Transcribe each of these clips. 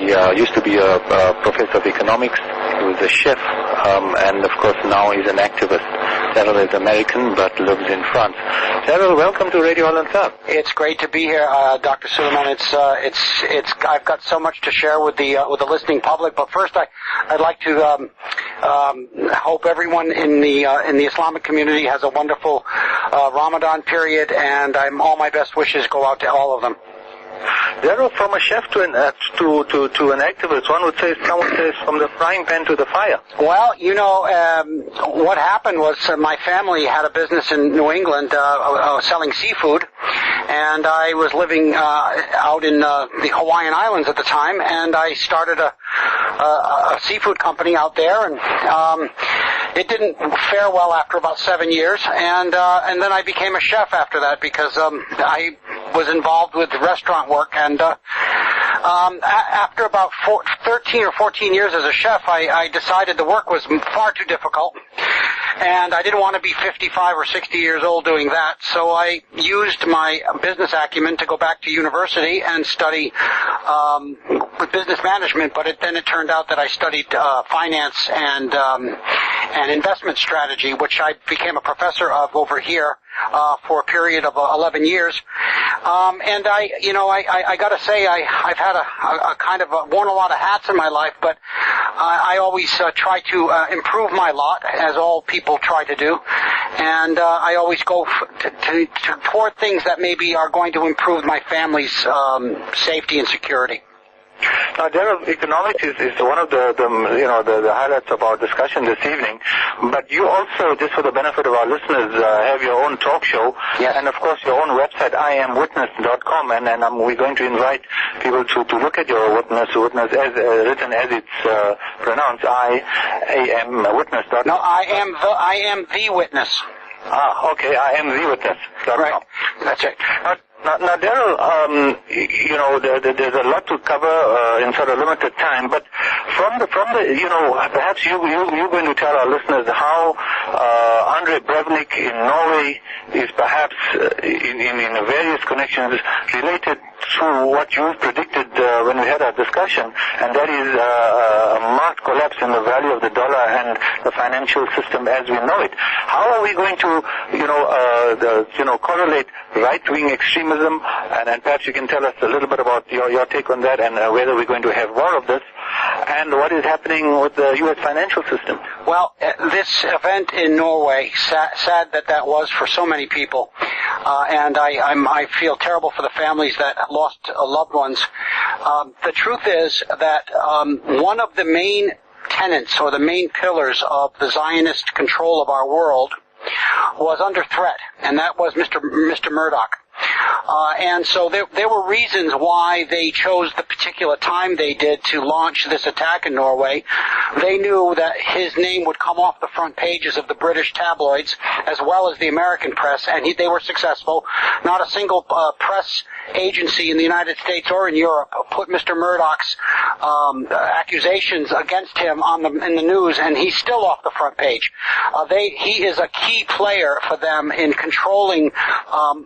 He used to be a professor of economics. He was a chef, and of course now he's an activist. Daryl is American but lives in France. Daryl, welcome to Radio Holland South. It's great to be here, Dr. Suleiman. It's I've got so much to share with the listening public. But first, I'd like to hope everyone in the Islamic community has a wonderful Ramadan period, and all my best wishes go out to all of them. Daryl, from a chef to an activist, someone says from the frying pan to the fire. Well, what happened was my family had a business in New England selling seafood, and I was living out in the Hawaiian Islands at the time, and I started a seafood company out there, and it didn't fare well after about 7 years, and then I became a chef after that because I was involved with restaurant work, and after about 13 or 14 years as a chef, I decided the work was far too difficult, and I didn't want to be 55 or 60 years old doing that, so I used my business acumen to go back to university and study business management, but then it turned out that I studied finance and investment strategy, which I became a professor of over here for a period of 11 years. And I got to say, I've had a kind of worn a lot of hats in my life, but I always try to improve my lot, as all people try to do. And I always go toward things that maybe are going to improve my family's safety and security. Now, Daryl, economics is one of the highlights of our discussion this evening. But you also, just for the benefit of our listeners, have your own talk show, yes, and of course your own website, iamwitness.com, and we're going to invite people to look at your witness as written as it's pronounced, iamwitness.com. No, I am the witness. Okay, iamthewitness.com. Right, that's it. Now, Daryl, there's a lot to cover in sort of limited time, but from the perhaps you're going to tell our listeners how Andre Breivik in Norway is perhaps in various connections related to what you predicted when we had our discussion, and that is a marked collapse in the value of the dollar and the financial system as we know it. How are we going to, correlate right-wing extremism, and perhaps you can tell us a little bit about your take on that, and whether we're going to have more of this, and what is happening with the U.S. financial system? Well, this event in Norway, sad that was for so many people, and I feel terrible for the families that lost loved ones. The truth is that one of the main tenets or the main pillars of the Zionist control of our world was under threat, and that was Mr. Murdoch. And so there were reasons why they chose the particular time they did to launch this attack in Norway. They knew that his name would come off the front pages of the British tabloids as well as the American press, and they were successful. Not a single press agency in the United States or in Europe put Mr. Murdoch's accusations against him in the news, and he's still off the front page. He is a key player for them in controlling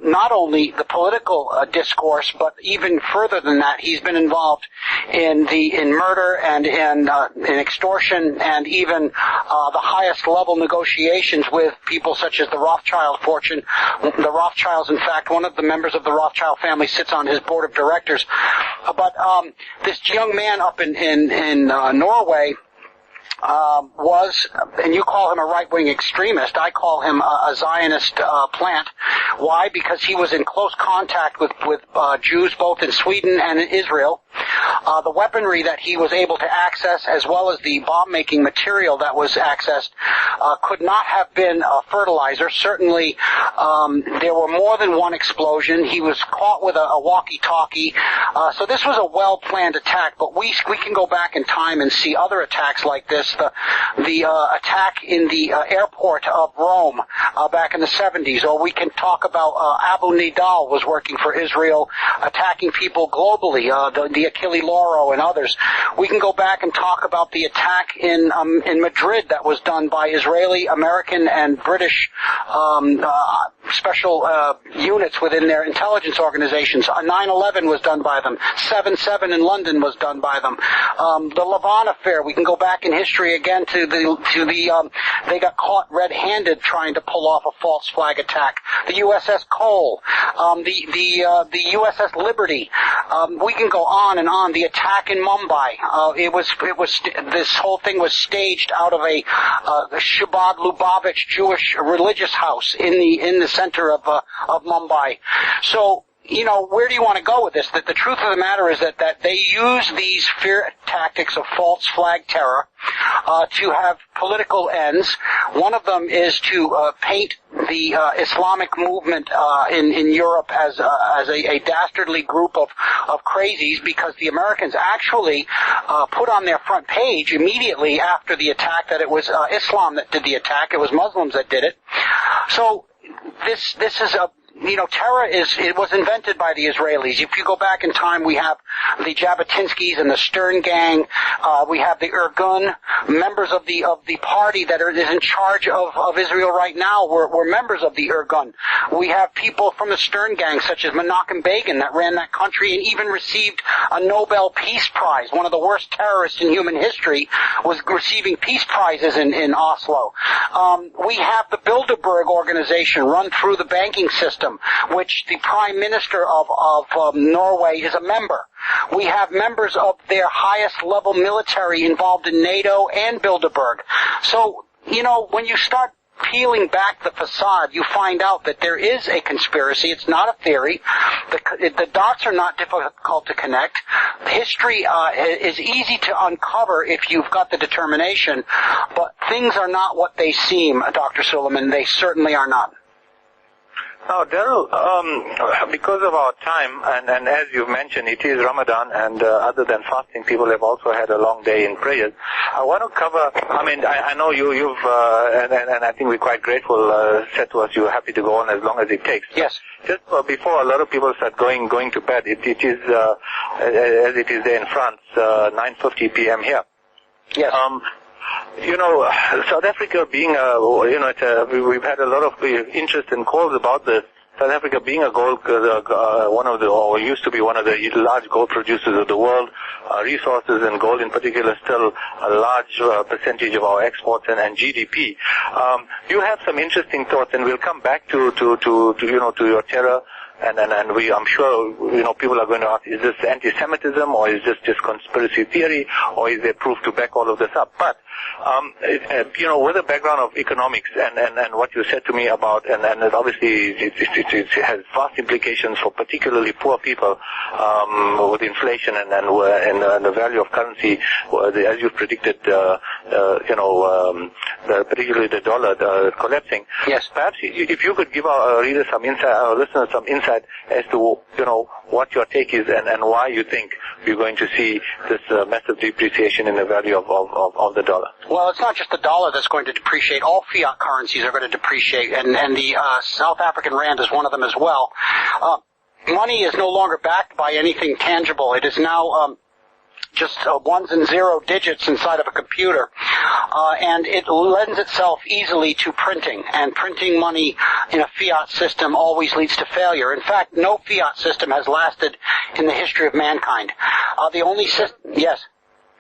not only the political discourse, but even further than that, he's been involved in murder and in extortion, and even the highest level negotiations with people such as the Rothschild fortune. The Rothschilds, in fact, one of the members of the Rothschild family sits on his board of directors. But this young man up in Norway was, and you call him a right-wing extremist, I call him a Zionist plant. Why? Because he was in close contact with Jews both in Sweden and in Israel. The weaponry that he was able to access, as well as the bomb-making material that was accessed, could not have been fertilizer. Certainly, there were more than one explosion. He was caught with a walkie-talkie. So this was a well-planned attack, but we can go back in time and see other attacks like this. The attack in the airport of Rome back in the 70s, or we can talk about Abu Nidal was working for Israel, attacking people globally, the Achille Lauro and others. We can go back and talk about the attack in Madrid that was done by Israeli, American, and British units within their intelligence organizations. 9/11 was done by them. 7/7 in London was done by them. The Lavon affair, we can go back in history again to they got caught red-handed trying to pull off a false flag attack. The USS Cole, the USS Liberty. We can go on and on. The attack in Mumbai. This whole thing was staged out of a Chabad Lubavitch Jewish religious house in the center of Mumbai. So, where do you want to go with this? That the truth of the matter is that they use these fear tactics of false flag terror to have political ends. One of them is to paint the Islamic movement in Europe as a dastardly group of crazies, because the Americans actually put on their front page immediately after the attack that it was Islam that did the attack. It was Muslims that did it. So this is terror it was invented by the Israelis. If you go back in time, we have the Jabotinskis and the Stern Gang. We have the Irgun, members of the party that is in charge of Israel right now were members of the Irgun. We have people from the Stern Gang, such as Menachem Begin, that ran that country and even received a Nobel Peace Prize. One of the worst terrorists in human history was receiving peace prizes in Oslo. We have the Bilderberg organization run through the banking system, which the Prime Minister of Norway is a member. We have members of their highest level military involved in NATO and Bilderberg. So, when you start peeling back the facade, you find out that there is a conspiracy. It's not a theory. The dots are not difficult to connect. History is easy to uncover if you've got the determination, but things are not what they seem, Dr. Suleiman. They certainly are not. Now, Daryl, because of our time, and as you've mentioned, it is Ramadan, and other than fasting, people have also had a long day in prayers. I want to cover, I know you've, and I think we're quite grateful, said to us you're happy to go on as long as it takes. Yes. Just before a lot of people start going to bed, it is, as it is there in France, 9:50 p.m. here. Yes. South Africa being we've had a lot of interest and calls about this. South Africa being a gold, used to be one of the large gold producers of the world, resources and gold in particular still a large percentage of our exports and GDP. You have some interesting thoughts, and we'll come back to your terror. And I'm sure, people are going to ask, is this anti-Semitism, or is this just conspiracy theory, or is there proof to back all of this up? But, with a background of economics and what you said to me about, and obviously it has vast implications for particularly poor people, with inflation and the value of currency, as you predicted, particularly the dollar collapsing. Yes. Perhaps if you could give our readers some insight, our listeners some insight as to, what your take is and why you think we're going to see this massive depreciation in the value of the dollar. Well, it's not just the dollar that's going to depreciate. All fiat currencies are going to depreciate, and the South African rand is one of them as well. Money is no longer backed by anything tangible. It is now just ones and zero digits inside of a computer, and it lends itself easily to printing, and printing money in a fiat system always leads to failure. In fact, no fiat system has lasted in the history of mankind. The only system, yes?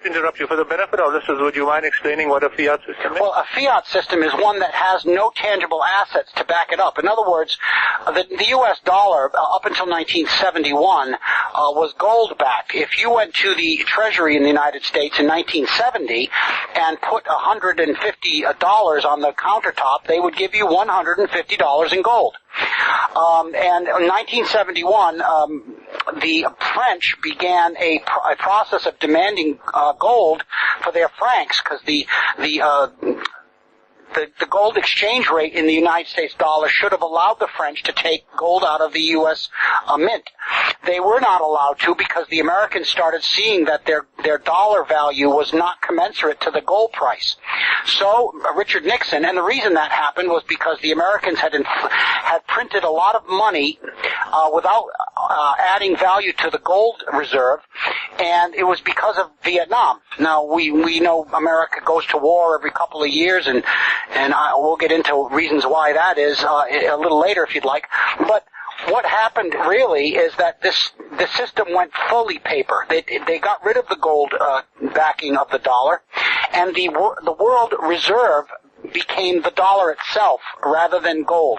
Interrupt you. For the benefit of listeners, would you mind explaining what a fiat system is? Well, a fiat system is one that has no tangible assets to back it up. In other words, the U.S. dollar, up until 1971, was gold-backed. If you went to the Treasury in the United States in 1970 and put $150 on the countertop, they would give you $150 in gold. And in 1971, the French began a process of demanding gold for their francs, because the gold exchange rate in the United States dollar should have allowed the French to take gold out of the U.S. Mint. they were not allowed to because the Americans started seeing that their dollar value was not commensurate to the gold price. So Richard Nixon, and the reason that happened was because the Americans had printed a lot of money without adding value to the gold reserve, and it was because of Vietnam. Now we know America goes to war every couple of years, and we'll get into reasons why that is a little later if you'd like. But what happened really is that the system went fully paper. They got rid of the gold backing of the dollar, and the world reserve became the dollar itself rather than gold.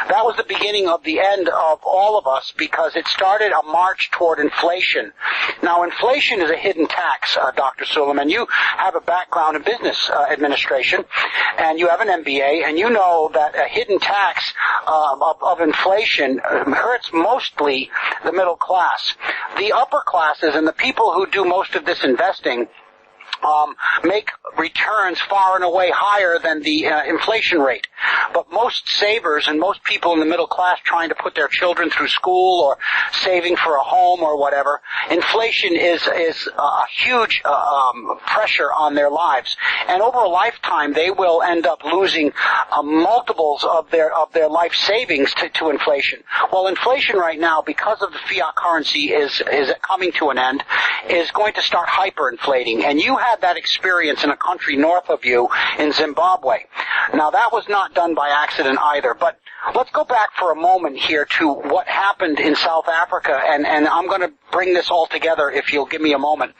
That was the beginning of the end of all of us because it started a march toward inflation. Now, inflation is a hidden tax, Dr. Suleiman. You have a background in business administration, and you have an MBA, and you know that a hidden tax of inflation hurts mostly the middle class. The upper classes and the people who do most of this investing make returns far and away higher than the inflation rate. But most savers and most people in the middle class trying to put their children through school or saving for a home or whatever, inflation is a huge pressure on their lives. And over a lifetime, they will end up losing multiples of their life savings to inflation. Well, inflation right now, because of the fiat currency is coming to an end, is going to start hyperinflating. And you had that experience in a country north of you in Zimbabwe. Now, that was not done by accident either, but let's go back for a moment here to what happened in South Africa, and I'm going to bring this all together if you'll give me a moment.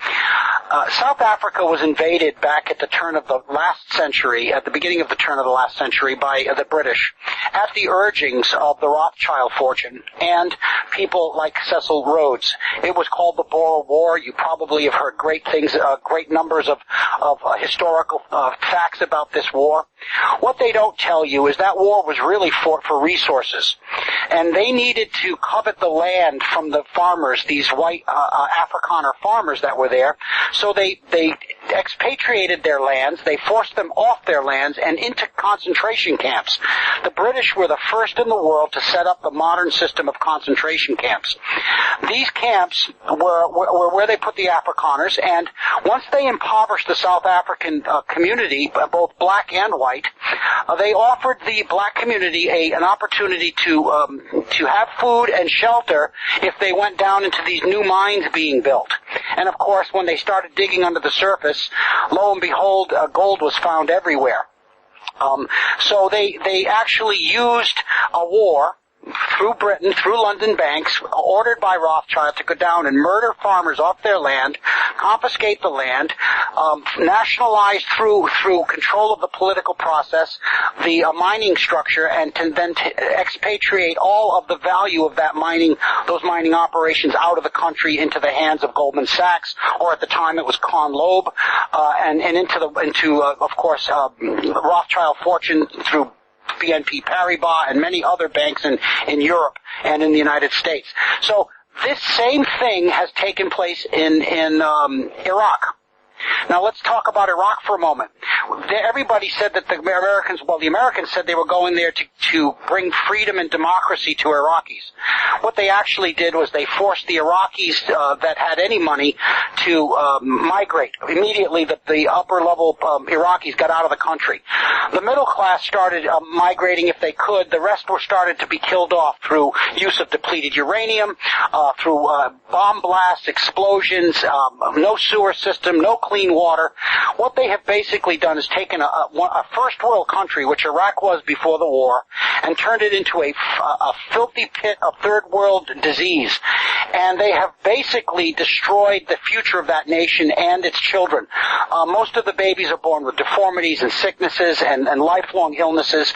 South Africa was invaded back at the turn of the last century, at the beginning of the turn of the last century, by the British, at the urgings of the Rothschild fortune and people like Cecil Rhodes. It was called the Boer War. You probably have heard great things, great numbers of historical facts about this war. What they don't tell you is that war was really for resources, and they needed to covet the land from the farmers, these white Afrikaner farmers that were there. So they expatriated their lands, they forced them off their lands and into concentration camps. The British were the first in the world to set up the modern system of concentration camps. These camps were where they put the Afrikaners, and once they impoverished the South African community, both black and white, they offered the black community an opportunity to have food and shelter if they went down into these new mines being built. And of course, when they started digging under the surface, lo and behold, gold was found everywhere. So they actually used a war through Britain, through London banks, ordered by Rothschild to go down and murder farmers off their land, confiscate the land, nationalize through control of the political process, the mining structure, and then expatriate all of the value of that those mining operations out of the country into the hands of Goldman Sachs, or at the time it was Con Loeb, and into of course Rothschild fortune through BNP Paribas and many other banks in Europe and in the United States. So this same thing has taken place in Iraq. Now let's talk about Iraq for a moment. Everybody said that the Americans said they were going there to bring freedom and democracy to Iraqis. What they actually did was they forced the Iraqis that had any money to migrate. Immediately the upper level Iraqis got out of the country. The middle class started migrating if they could. The rest were started to be killed off through use of depleted uranium, through bomb blasts, explosions, no sewer system, no clean water. What they have basically done is taken a first world country, which Iraq was before the war, and turned it into a filthy pit of third world disease. And they have basically destroyed the future of that nation and its children. Most of the babies are born with deformities and sicknesses and lifelong illnesses.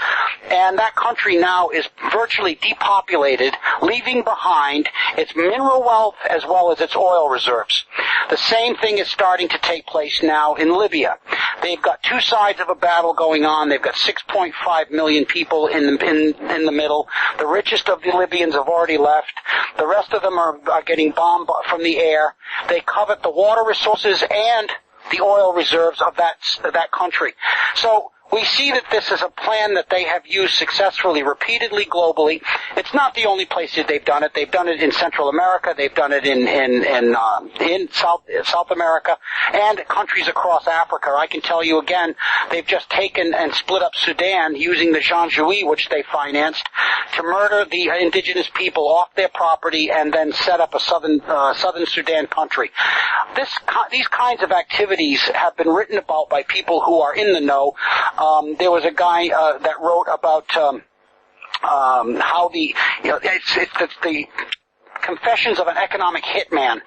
And that country now is virtually depopulated, leaving behind its mineral wealth as well as its oil reserves. The same thing is starting to take place now in Libya. They've got two sides of a battle going on. They've got 6.5 million people in the middle. The richest of the Libyans have already left. The rest of them are getting bombed from the air. They covet the water resources and the oil reserves of that country. So We see that this is a plan that they have used successfully, repeatedly, globally. It's not the only places they've done it. They've done it in Central America. They've done it in South America and countries across Africa. I can tell you again, they've just taken and split up Sudan using the Janjaweed, which they financed, to murder the indigenous people off their property and then set up a southern Sudan country. These kinds of activities have been written about by people who are in the know. There was a guy that wrote about how the Confessions of an Economic Hitman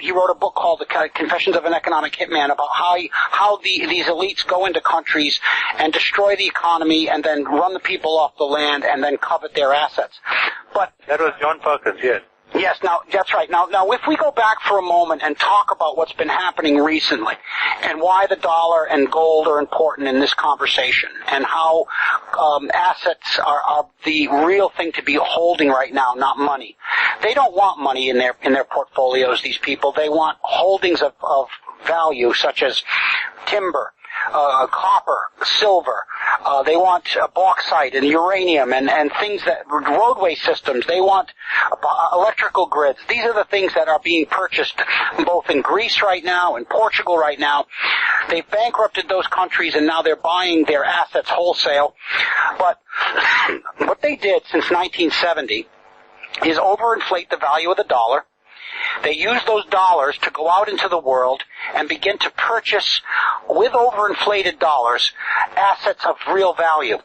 he wrote a book called The Confessions of an Economic Hitman about how these elites go into countries and destroy the economy and then run the people off the land and then covet their assets. But that was John Perkins, yes. Yes, now, that's right. Now, if we go back for a moment and talk about what's been happening recently and why the dollar and gold are important in this conversation and how assets are the real thing to be holding right now, not money. They don't want money in their portfolios, these people. They want holdings of value such as timber, copper, silver. They want bauxite and uranium and things roadway systems. They want electrical grids. These are the things that are being purchased both in Greece right now and Portugal right now. They've bankrupted those countries and now they're buying their assets wholesale. But what they did since 1970 is overinflate the value of the dollar. They use those dollars to go out into the world and begin to purchase, with overinflated dollars, assets of real value.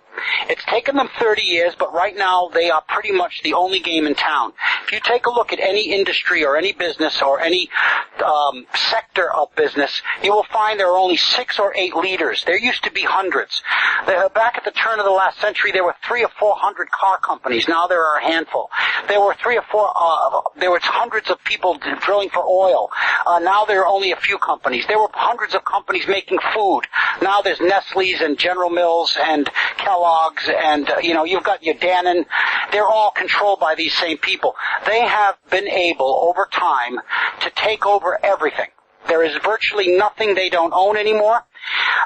It's taken them 30 years, but right now they are pretty much the only game in town. If you take a look at any industry or any business or any sector of business, you will find there are only 6 or 8 leaders. There used to be hundreds. Back at the turn of the last century, there were 300 or 400 car companies. Now there are a handful. There were there were hundreds of people drilling for oil. Now there are only a few companies. There were hundreds of companies making food. Now there's Nestle's and General Mills and Kellogg's and, you've got your Dannon. They're all controlled by these same people. They have been able, over time, to take over everything. There is virtually nothing they don't own anymore.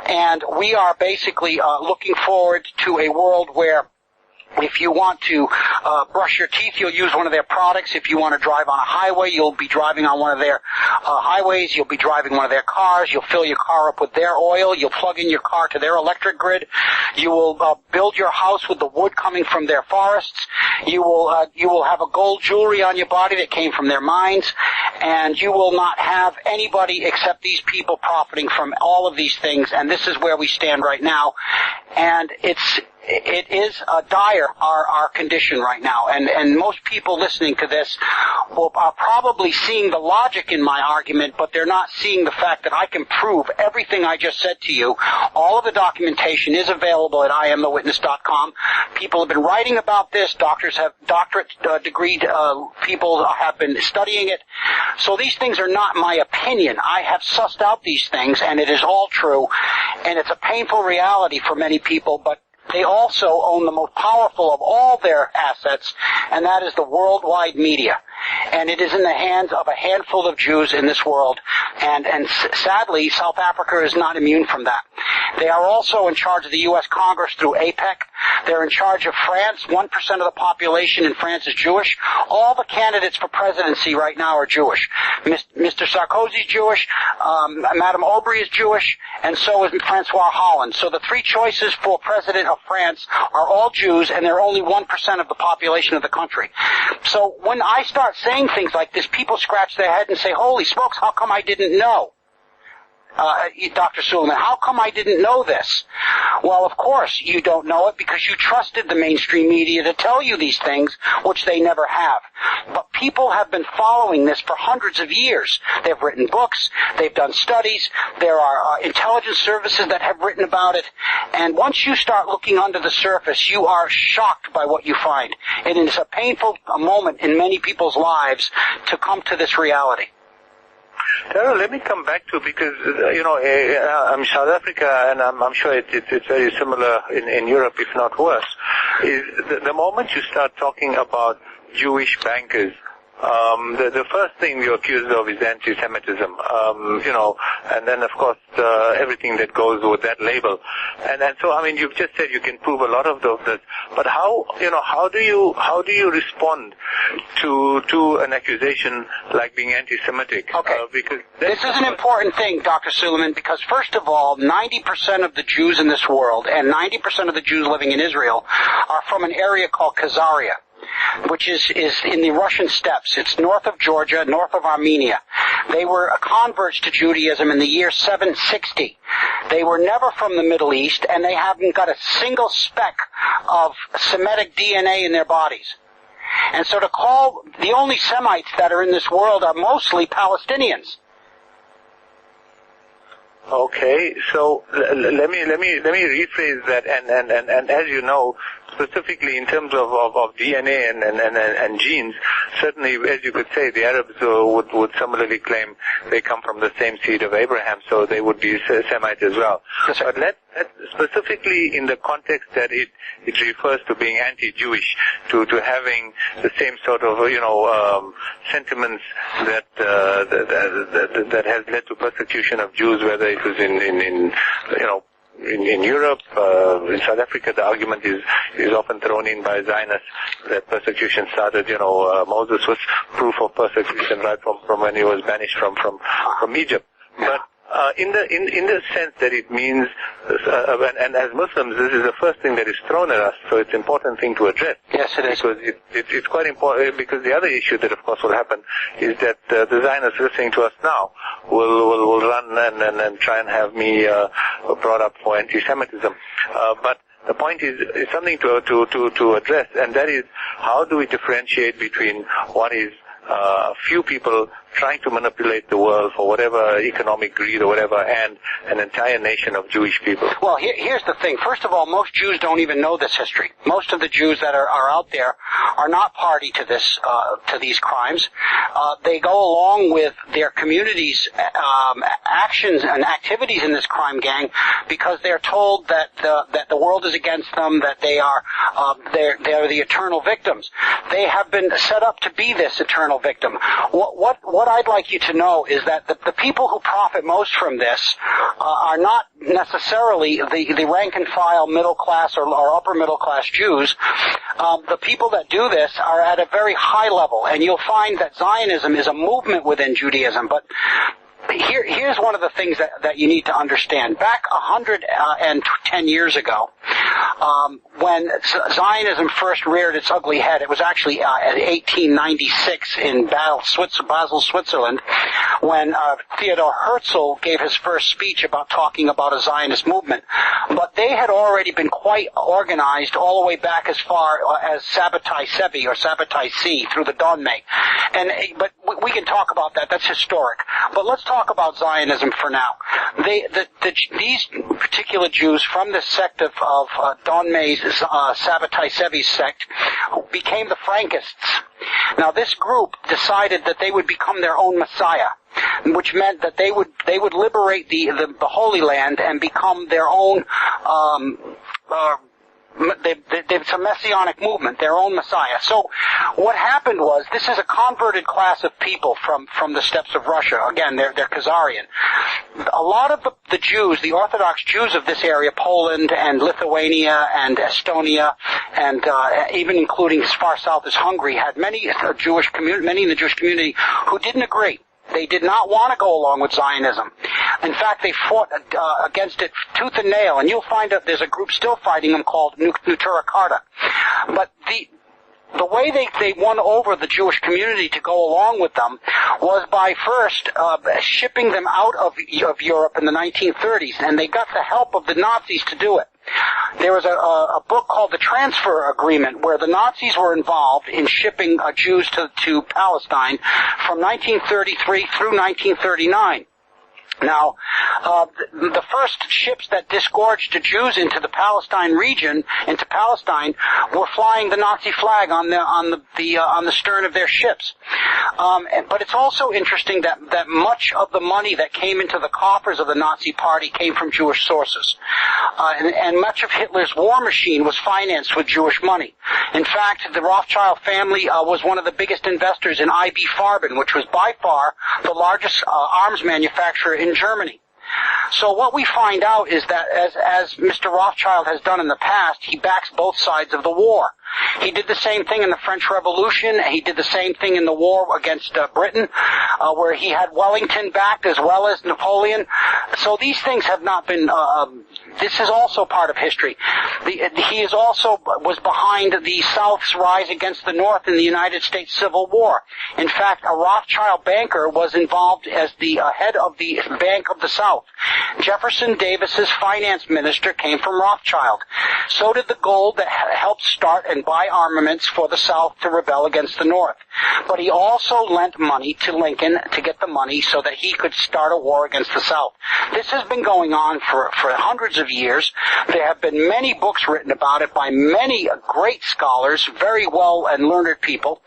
And we are basically looking forward to a world where if you want to brush your teeth, you'll use one of their products. If you want to drive on a highway, you'll be driving on one of their highways. You'll be driving one of their cars. You'll fill your car up with their oil. You'll plug in your car to their electric grid. You will build your house with the wood coming from their forests. You will have a gold jewelry on your body that came from their mines. And you will not have anybody except these people profiting from all of these things. And this is where we stand right now. And it is dire, our condition right now. And most people listening to this are probably seeing the logic in my argument, but they're not seeing the fact that I can prove everything I just said to you. All of the documentation is available at IamTheWitness.com. People have been writing about this. Doctorate degree people have been studying it. So these things are not my opinion. I have sussed out these things, and it is all true. And it's a painful reality for many people, but they also own the most powerful of all their assets, and that is the worldwide media. And it is in the hands of a handful of Jews in this world. And sadly, South Africa is not immune from that. They are also in charge of the U.S. Congress through AIPAC. They're in charge of France. 1% of the population in France is Jewish. All the candidates for presidency right now are Jewish. Mr. Sarkozy is Jewish. Madame Aubry is Jewish. And so is Francois Hollande. So the 3 choices for president of France are all Jews, and they're only 1% of the population of the country. So when I start saying things like this, people scratch their head and say, holy smokes, how come I didn't know? Dr. Suleiman, how come I didn't know this? Well, of course you don't know it because you trusted the mainstream media to tell you these things, which they never have. But people have been following this for hundreds of years. They've written books, they've done studies, there are intelligence services that have written about it, and once you start looking under the surface, you are shocked by what you find. And it is a painful moment in many people's lives to come to this reality. Daryl, let me come back to, because, I'm South Africa, and I'm sure it's very similar in Europe, if not worse, is the moment you start talking about Jewish bankers the first thing you're accused of is anti-Semitism, and then of course everything that goes with that label. And so, I mean, you've just said you can prove a lot of this, but how do you respond to an accusation like being anti-Semitic? Okay. Because this is an important thing, Dr. Suleiman, because first of all, 90% of the Jews in this world and 90% of the Jews living in Israel are from an area called Khazaria, which is in the Russian steppes. It's north of Georgia, north of Armenia. They were converts to Judaism in the year 760. They were never from the Middle East, and they haven't got a single speck of Semitic DNA in their bodies. And so to call the only Semites that are in this world are mostly Palestinians. Okay, so let me rephrase that, and as you know, specifically in terms of DNA and genes, certainly, as you could say, the Arabs would similarly claim they come from the same seed of Abraham, so they would be Semites as well. Yes, but let's specifically in the context that it refers to being anti-Jewish, to having the same sort of sentiments that has led to persecution of Jews, whether it was in Europe, in South Africa, the argument is often thrown in by Zionists that persecution started. Moses was proof of persecution right from when he was banished from Egypt. But in the sense that it means, and as Muslims, this is the first thing that is thrown at us, so it's an important thing to address. Yes, it is. Because it's quite important, because the other issue that of course will happen is that the Zionists listening to us now will run and try and have me brought up for anti-Semitism. But the point is something to address, and that is, how do we differentiate between what is a few people trying to manipulate the world for whatever economic greed or whatever, and an entire nation of Jewish people? Well, here's the thing. First of all, most Jews don't even know this history. Most of the Jews that are out there are not party to this, to these crimes. They go along with their community's actions and activities in this crime gang because they're told that the world is against them, that they're the eternal victims. They have been set up to be this eternal victim. What I'd like you to know is that the people who profit most from this are not necessarily the rank and file middle class or upper middle class Jews. The people that do this are at a very high level, and you'll find that Zionism is a movement within Judaism, but here's one of the things that you need to understand. Back 110 years ago, when Zionism first reared its ugly head, it was actually 1896 in Basel, Switzerland, when Theodor Herzl gave his first speech talking about a Zionist movement. But they had already been quite organized all the way back as far as Sabbatai Sevi or Sabbatai C through the Donmei. But we can talk about that. That's historic. But let's talk about Zionism for now. These particular Jews from this sect of Donmei's Sabbatai Sevi sect became the Frankists. Now, this group decided that they would become their own Messiah, which meant that they would liberate the Holy Land and become their own. It's a messianic movement, their own Messiah. So what happened was, this is a converted class of people from the steppes of Russia. Again, they're Khazarian. A lot of the Jews, the Orthodox Jews of this area, Poland and Lithuania and Estonia, and even including as far south as Hungary, had many in the Jewish community who didn't agree. They did not want to go along with Zionism. In fact, they fought against it tooth and nail, and you'll find that there's a group still fighting them called Nutura Karta. But the way they won over the Jewish community to go along with them was by first shipping them out of Europe in the 1930s, and they got the help of the Nazis to do it. There was a book called The Transfer Agreement, where the Nazis were involved in shipping Jews to Palestine from 1933 through 1939. Now, the first ships that disgorged the Jews into the Palestine region, into Palestine, were flying the Nazi flag on the stern of their ships. But it's also interesting that much of the money that came into the coffers of the Nazi Party came from Jewish sources, and much of Hitler's war machine was financed with Jewish money. In fact, the Rothschild family was one of the biggest investors in IB Farben, which was by far the largest arms manufacturer in Germany. So what we find out is that as Mr. Rothschild has done in the past, he backs both sides of the war. He did the same thing in the French Revolution, and he did the same thing in the war against Britain, where he had Wellington backed as well as Napoleon. So these things have not been, this is also part of history. He is also was behind the South's rise against the North in the United States Civil War. In fact, a Rothschild banker was involved as the head of the Bank of the South. Jefferson Davis's finance minister came from Rothschild. So did the gold that helped start and buy armaments for the South to rebel against the North. But he also lent money to Lincoln to get the money so that he could start a war against the South. This has been going on for hundreds of years. There have been many books written about it by many great scholars, very well and learned people.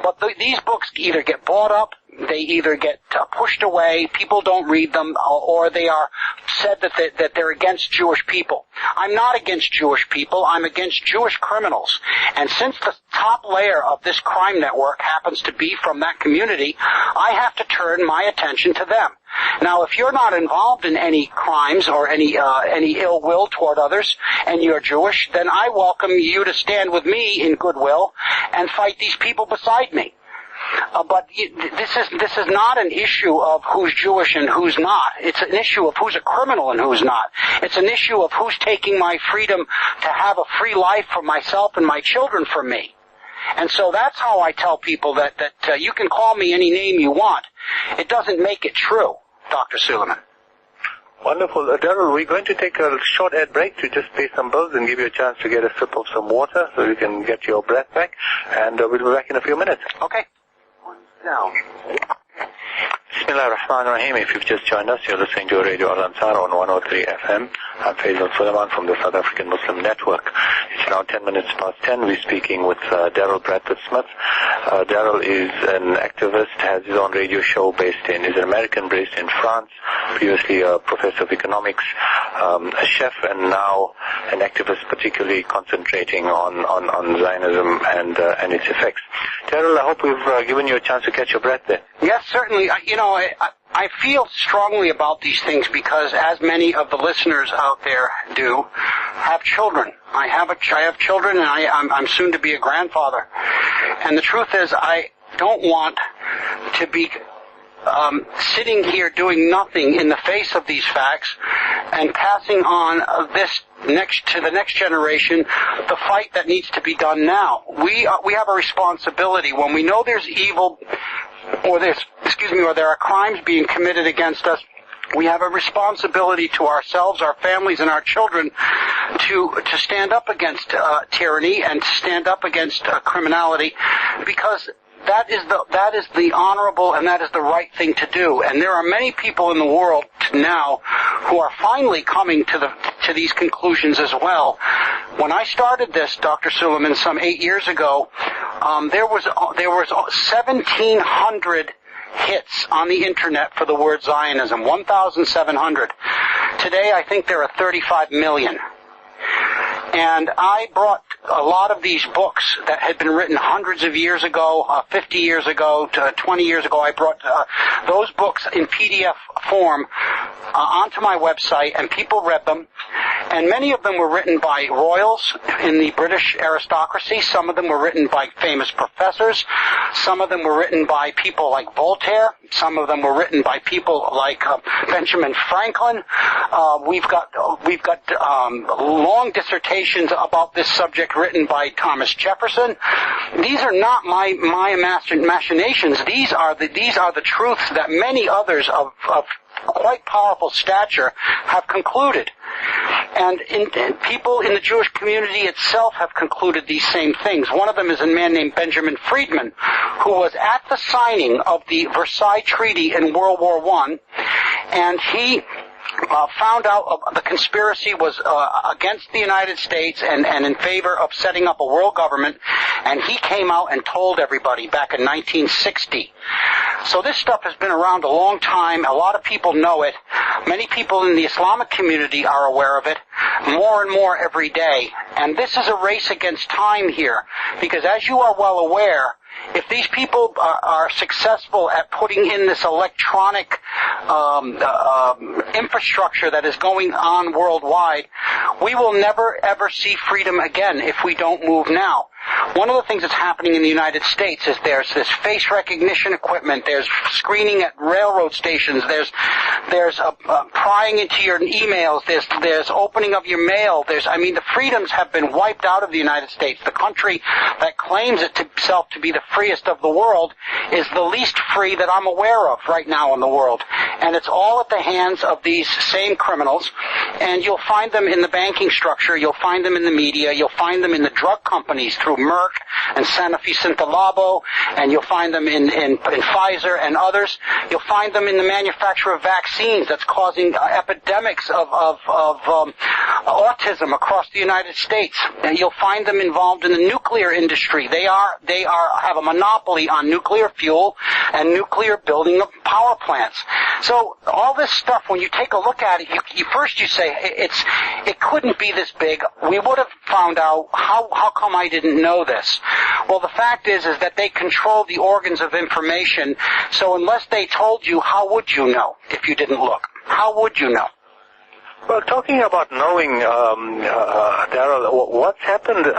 But these books either get bought up, they either get pushed away, people don't read them, or they are said that they're against Jewish people. I'm not against Jewish people, I'm against Jewish criminals. And since the top layer of this crime network happens to be from that community, I have to turn my attention to them. Now, if you're not involved in any crimes or any ill will toward others, and you're Jewish, then I welcome you to stand with me in goodwill and fight these people beside me. But this is not an issue of who's Jewish and who's not. It's an issue of who's a criminal and who's not. It's an issue of who's taking my freedom to have a free life for myself and my children from me. And so that's how I tell people that you can call me any name you want. It doesn't make it true, Dr. Suleiman. Wonderful. Daryl, we're going to take a short ad break to just pay some bills and give you a chance to get a sip of some water so you can get your breath back. And we'll be back in a few minutes. Okay. Now. Bismillah ar-Rahman ar-Rahim. If you've just joined us, you're listening to Radio Al-Ansar on 103 FM. I'm Faisal Suleiman from the South African Muslim Network. It's now 10 minutes past 10. We're speaking with Daryl Bradford Smith. Daryl is an activist, has his own radio show is an American based in France, previously a professor of economics, a chef, and now an activist particularly concentrating on Zionism and its effects. Daryl, I hope we've given you a chance to catch your breath there. Yes, certainly. I feel strongly about these things because, as many of the listeners out there do, have children. I have children, and I'm soon to be a grandfather. And the truth is, I don't want to be sitting here doing nothing in the face of these facts and passing on this to the next generation the fight that needs to be done now. We have a responsibility when we know there's evil or there are crimes being committed against us. We have a responsibility to ourselves, our families, and our children to stand up against tyranny and to stand up against criminality, because that is the honorable and that is the right thing to do. And there are many people in the world now who are finally coming to these conclusions as well. When I started this, Dr. Suleiman, some 8 years ago, there was 1,700 hits on the internet for the word Zionism, 1,700. Today, I think there are 35 million. And I brought a lot of these books that had been written hundreds of years ago, 50 years ago, 20 years ago. I brought those books in PDF form onto my website, and people read them. And many of them were written by royals in the British aristocracy. Some of them were written by famous professors. Some of them were written by people like Voltaire. Some of them were written by people like Benjamin Franklin. We've got long dissertations about this subject written by Thomas Jefferson. These are not my machinations. These are the truths that many others of quite powerful stature have concluded. And people in the Jewish community itself have concluded these same things. One of them is a man named Benjamin Friedman, who was at the signing of the Versailles Treaty in World War I, and he found out the conspiracy was against the United States and in favor of setting up a world government, and he came out and told everybody back in 1960. So this stuff has been around a long time. A lot of people know it. Many people in the Islamic community are aware of it, more and more every day. And this is a race against time here, because as you are well aware, if these people are successful at putting in this electronic infrastructure that is going on worldwide, we will never ever see freedom again if we don't move now. One of the things that's happening in the United States is there's this face recognition equipment, there's screening at railroad stations, there's prying into your emails, there's opening of your mail, the freedoms have been wiped out of the United States. The country that claims itself to be the freest of the world is the least free that I'm aware of right now in the world. And it's all at the hands of these same criminals, and you'll find them in the banking structure, you'll find them in the media, you'll find them in the drug companies through Merck and Sanofi Syntalabo, and you'll find them in Pfizer and others. You'll find them in the manufacture of vaccines that's causing epidemics of autism across the United States. And you'll find them involved in the nuclear industry. They have a monopoly on nuclear fuel and nuclear building of power plants. So all this stuff, when you take a look at it, you say it couldn't be this big. We would have found out how come I didn't know this. Well, the fact is that they control the organs of information. So unless they told you, how would you know if you didn't look? How would you know? Well, talking about knowing, Daryl, what's happened? We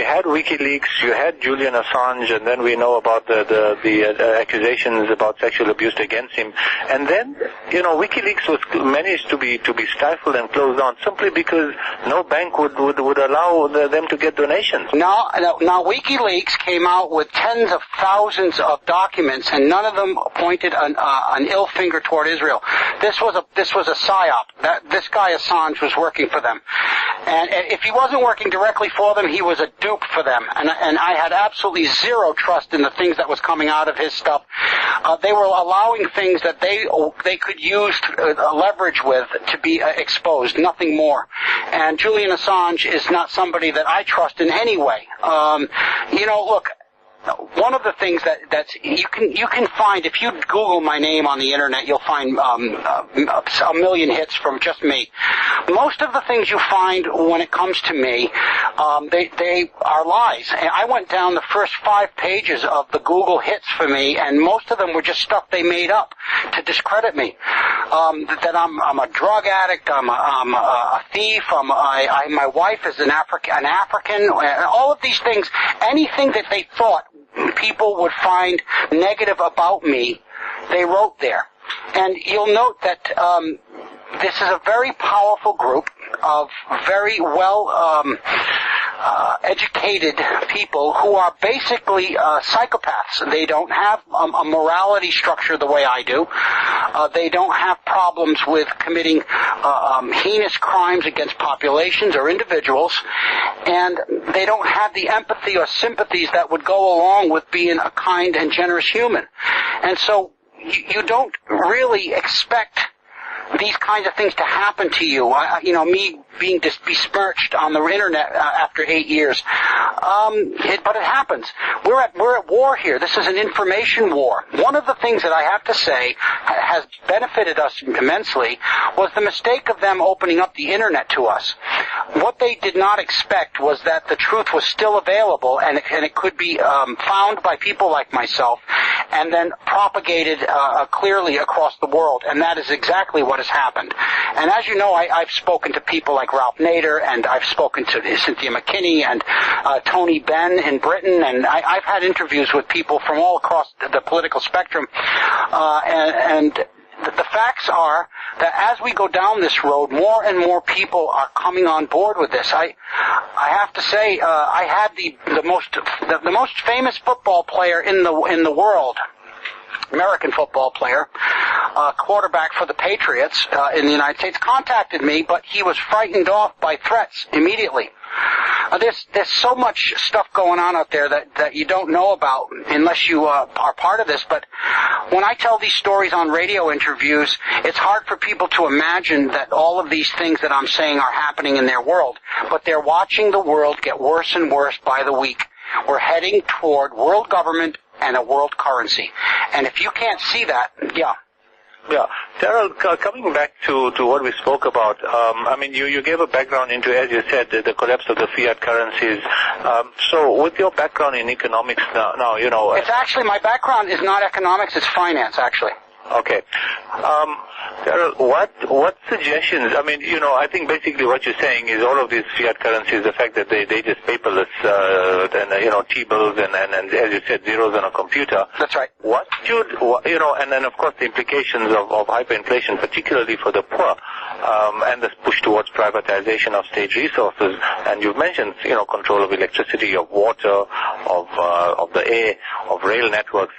had WikiLeaks, you had Julian Assange, and then we know about the accusations about sexual abuse against him. And then, WikiLeaks was managed to be stifled and closed down simply because no bank would allow them to get donations. Now WikiLeaks came out with tens of thousands of documents, and none of them pointed an ill finger toward Israel. This was a psyop. This guy Assange was working for them. And if he wasn't working directly for them, he was a dupe for them. And I had absolutely zero trust in the things that was coming out of his stuff. They were allowing things that they could use leverage with to be exposed, nothing more. And Julian Assange is not somebody that I trust in any way. Look, one of the things that's you can find, if you Google my name on the internet, you'll find a million hits from just me. Most of the things you find when it comes to me, they are lies. And I went down the first 5 pages of the Google hits for me, and most of them were just stuff they made up to discredit me. That I'm a drug addict, I'm a thief, my wife is an African, all of these things, anything that they thought people would find negative about me, they wrote there. And you'll note that this is a very powerful group of very well educated people who are basically psychopaths. They don't have a morality structure the way I do. They don't have problems with committing heinous crimes against populations or individuals, and they don't have the empathy or sympathies that would go along with being a kind and generous human. And so you don't really expect these kinds of things to happen to you. Me being besmirched on the internet after 8 years. But it happens. We're at war here. This is an information war. One of the things that I have to say has benefited us immensely was the mistake of them opening up the internet to us. What they did not expect was that the truth was still available, and it could be found by people like myself and then propagated clearly across the world. And that is exactly what has happened. And as you know, I've spoken to people like Ralph Nader, and I've spoken to Cynthia McKinney and Tony Benn in Britain, and I've had interviews with people from all across the political spectrum, and the facts are that as we go down this road, more and more people are coming on board with this. I have to say, I had the most famous football player in the world, American football player, quarterback for the Patriots in the United States, contacted me, but he was frightened off by threats immediately. There's so much stuff going on out there that you don't know about unless you are part of this. But when I tell these stories on radio interviews, it's hard for people to imagine that all of these things that I'm saying are happening in their world. But they're watching the world get worse and worse by the week. We're heading toward world government and a world currency. And if you can't see that, yeah. Yeah. Daryl, coming back to what we spoke about, I mean, you gave a background into, as you said, the collapse of the fiat currencies. So with your background in economics now, you know... It's actually, my background is not economics, it's finance, actually. Okay. Daryl, what suggestions, I mean, you know, I think basically what you're saying is all of these fiat currencies, the fact that they just paperless, and, you know, T-bills and as you said, zeros on a computer. That's right. What should, you know, and then of course the implications of hyperinflation, particularly for the poor, and this push towards privatization of state resources, and you've mentioned, you know, control of electricity, of water, of the air, of rail networks.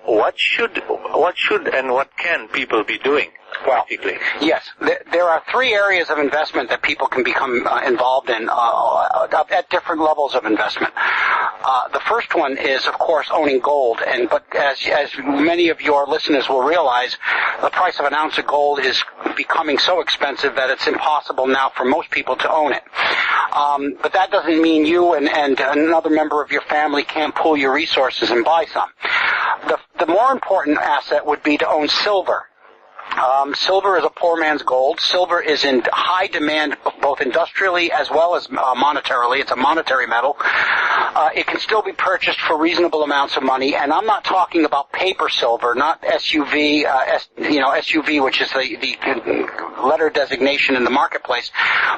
What should and what can people be doing? Well, yes, there are three areas of investment that people can become involved in at different levels of investment. The first one is, of course, owning gold, but as many of your listeners will realize, the price of an ounce of gold is becoming so expensive that it's impossible now for most people to own it. But that doesn't mean you and another member of your family can't pool your resources and buy some. The more important asset would be to own silver. Silver is a poor man's gold. Silver is in high demand both industrially as well as monetarily. It's a monetary metal. It can still be purchased for reasonable amounts of money, and I'm not talking about paper silver, not SUV, SUV, which is the letter designation in the marketplace,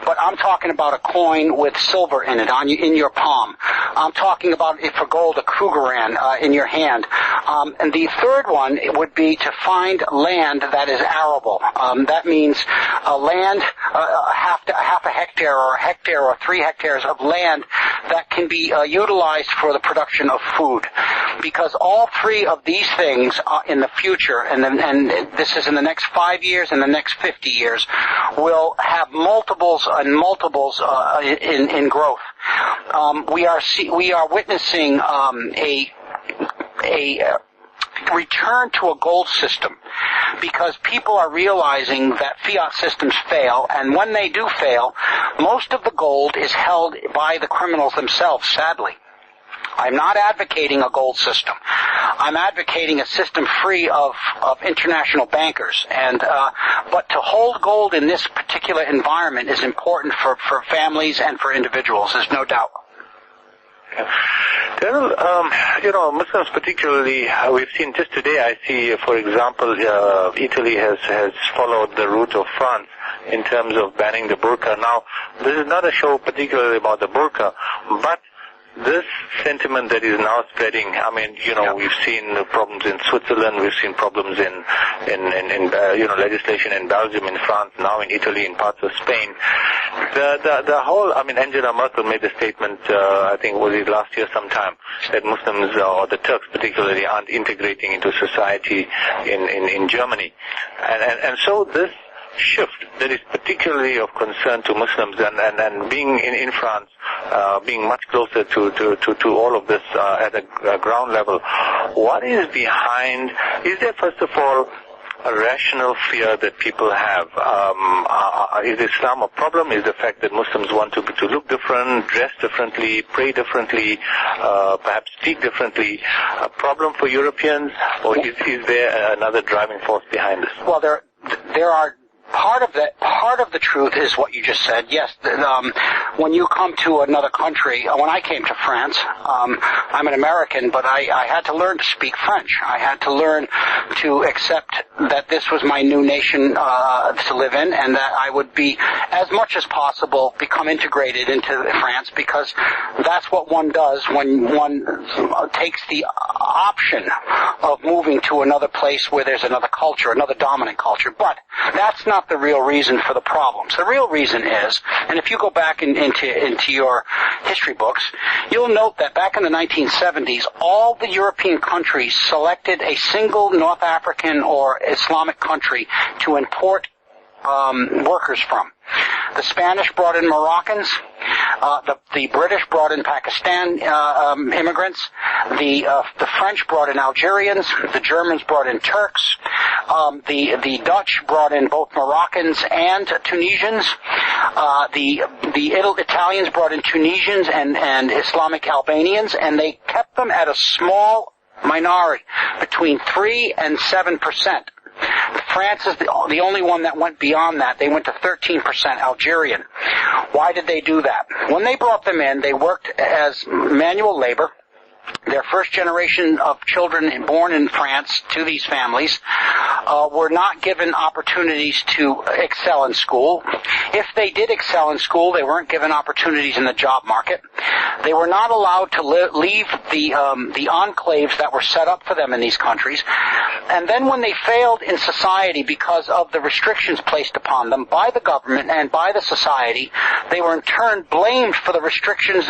but I'm talking about a coin with silver in it in your palm. I'm talking about, for gold, a Krugerrand in your hand. And the third one would be to find land that is arable. That means land, half a hectare or a hectare or 3 hectares of land that can be utilized for the production of food. Because all three of these things in the future, and this is in the next 5 years and the next 50 years, will have multiples and multiples in growth. We are witnessing a return to a gold system because people are realizing that fiat systems fail, and when they do fail, most of the gold is held by the criminals themselves, sadly. I'm not advocating a gold system. I'm advocating a system free of international bankers. But to hold gold in this particular environment is important for families and for individuals, there's no doubt. Daryl, Muslims particularly, we've seen just today, I see, for example, Italy has followed the route of France in terms of banning the burqa. Now, this is not a show particularly about the burqa, but this sentiment that is now spreading, I mean, we've seen problems in Switzerland, we've seen problems in legislation in Belgium, in France, now in Italy, in parts of Spain. The whole, I mean, Angela Merkel made a statement, I think was it last year sometime, that Muslims, or the Turks particularly, aren't integrating into society in Germany. And so this shift that is particularly of concern to Muslims and being in France, being much closer to all of this at a ground level, what is behind, is there first of all a rational fear that people have? Is Islam a problem? Is the fact that Muslims want to look different, dress differently, pray differently, perhaps speak differently, a problem for Europeans, or is there another driving force behind this? Well, there are part of the truth is what you just said. Yes, when you come to another country, when I came to France, I'm an American, but I had to learn to speak French. I had to learn to accept that this was my new nation to live in, and that I would be, as much as possible, become integrated into France, because that's what one does when one takes the option of moving to another place where there's another culture, another dominant culture. But that's not the real reason for the problems. The real reason is, and if you go back into your history books, you'll note that back in the 1970s, all the European countries selected a single North African or Islamic country to import workers from. The Spanish brought in Moroccans. The British brought in Pakistan immigrants. The French brought in Algerians. The Germans brought in Turks. The Dutch brought in both Moroccans and Tunisians. The Italians brought in Tunisians and Islamic Albanians, and they kept them at a small minority, between 3 and 7%. France is the only one that went beyond that. They went to 13% Algerian. Why did they do that? When they brought them in, they worked as manual labor. Their first generation of children born in France to these families were not given opportunities to excel in school. If they did excel in school, they weren't given opportunities in the job market. They were not allowed to leave the enclaves that were set up for them in these countries. And then when they failed in society because of the restrictions placed upon them by the government and by the society, they were in turn blamed for the restrictions,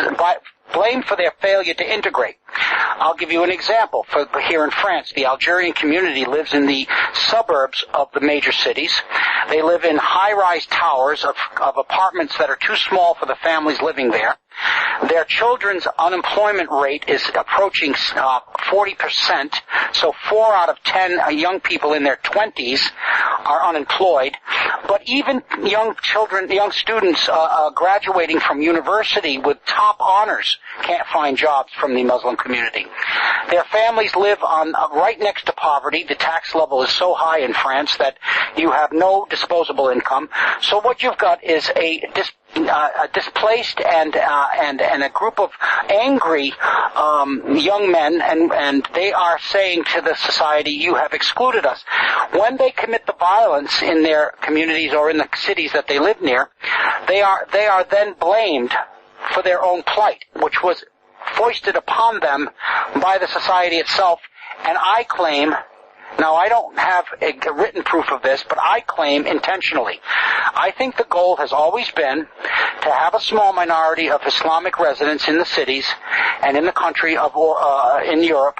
blamed for their failure to integrate. I'll give you an example. Here in France, the Algerian community lives in the suburbs of the major cities. They live in high-rise towers of apartments that are too small for the families living there. Their children's unemployment rate is approaching 40%, so 4 out of 10 young people in their 20s are unemployed. But even young students graduating from university with top honors can't find jobs from the Muslim community. Their families live right next to poverty. The tax level is so high in France that you have no disposable income. So what you've got is a displaced and a group of angry young men, and they are saying to the society, you have excluded us. When they commit the violence in their communities or in the cities that they live near, they are then blamed for their own plight, which was foisted upon them by the society itself. And I claim, now I don't have a written proof of this, but I claim intentionally. I think the goal has always been to have a small minority of Islamic residents in the cities and in the country of in Europe,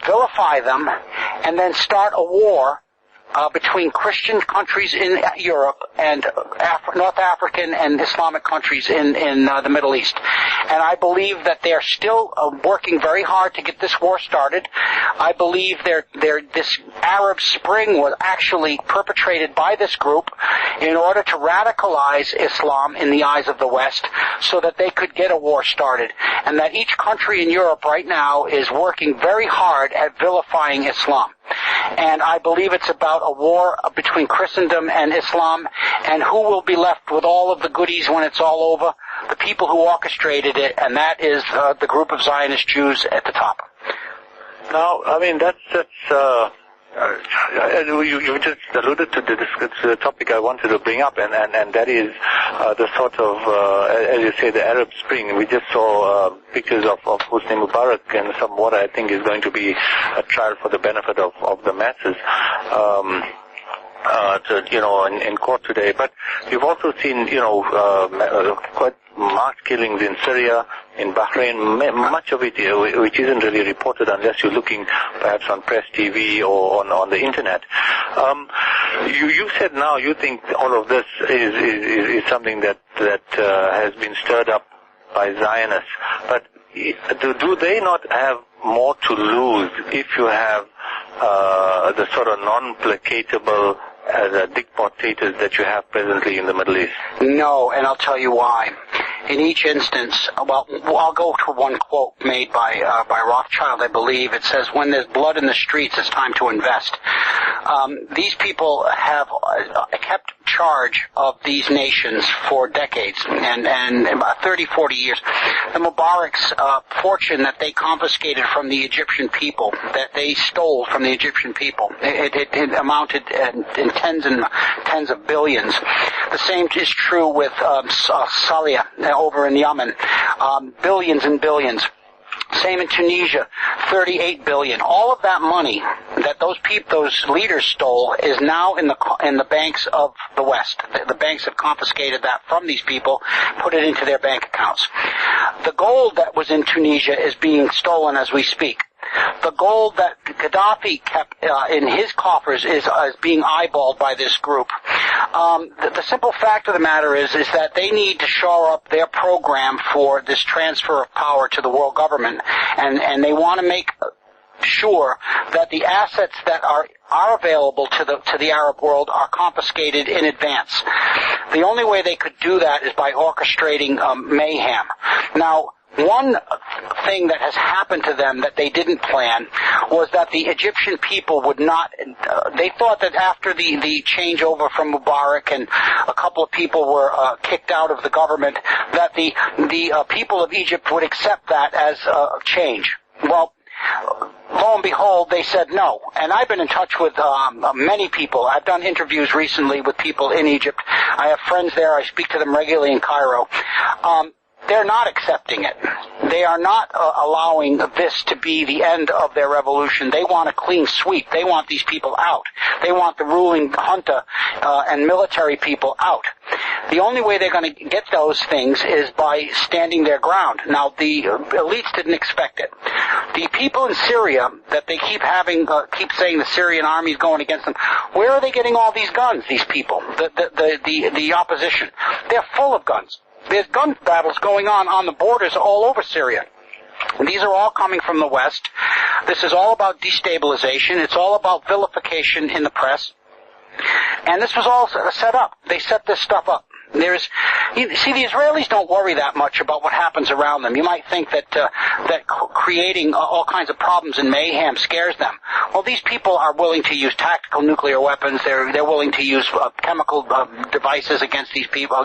vilify them, and then start a war between Christian countries in Europe and North African and Islamic countries in the Middle East. And I believe that they're still working very hard to get this war started. I believe this Arab Spring was actually perpetrated by this group in order to radicalize Islam in the eyes of the West so that they could get a war started. And that each country in Europe right now is working very hard at vilifying Islam. And I believe it's about a war between Christendom and Islam, and who will be left with all of the goodies when it's all over? The people who orchestrated it, and that is the group of Zionist Jews at the top. Now, I mean, that's you just alluded to the topic I wanted to bring up, and that is the sort of, as you say, the Arab Spring. We just saw pictures of Hosni Mubarak and some what I think is going to be a trial for the benefit of the masses. In court today, but we've also seen, quite mass killings in Syria, in Bahrain, much of it which isn't really reported unless you're looking perhaps on press TV or on the internet. You said now you think all of this is something that has been stirred up by Zionists, but do they not have more to lose if you have the sort of non-placatable dictators that you have presently in the Middle East? No, and I'll tell you why. In each instance, well, I'll go to one quote made by Rothschild, I believe. It says, when there's blood in the streets, it's time to invest. These people have kept charge of these nations for decades, and about 30, 40 years. The Mubarak's fortune that they confiscated from the Egyptian people, that they stole from the Egyptian people, it amounted in tens of billions. The same is true with Salih over in Yemen, billions and billions. Same in Tunisia, 38 billion. All of that money that those leaders stole is now in the banks of the West. The banks have confiscated that from these people, put it into their bank accounts. The gold that was in Tunisia is being stolen as we speak. The gold that Gaddafi kept in his coffers is being eyeballed by this group. The simple fact of the matter is that they need to shore up their program for this transfer of power to the world government, and they want to make sure that the assets that are available to the Arab world are confiscated in advance. The only way they could do that is by orchestrating mayhem. Now, one thing that has happened to them that they didn't plan was that the Egyptian people would not, they thought that after the changeover from Mubarak and a couple of people were kicked out of the government, that the people of Egypt would accept that as change. Well, lo and behold, they said no. And I've been in touch with many people. I've done interviews recently with people in Egypt. I have friends there. I speak to them regularly in Cairo. They're not accepting it. They are not allowing this to be the end of their revolution. They want a clean sweep. They want these people out. They want the ruling junta and military people out. The only way they're going to get those things is by standing their ground. Now, the elites didn't expect it. The people in Syria that they keep saying the Syrian army is going against them, where are they getting all these guns, these people, the opposition? They're full of guns. There's gun battles going on the borders all over Syria. These are all coming from the West. This is all about destabilization. It's all about vilification in the press. And this was all set up. They set this stuff up. The Israelis don't worry that much about what happens around them. You might think that creating all kinds of problems and mayhem scares them. Well, these people are willing to use tactical nuclear weapons. They're willing to use chemical devices against these people.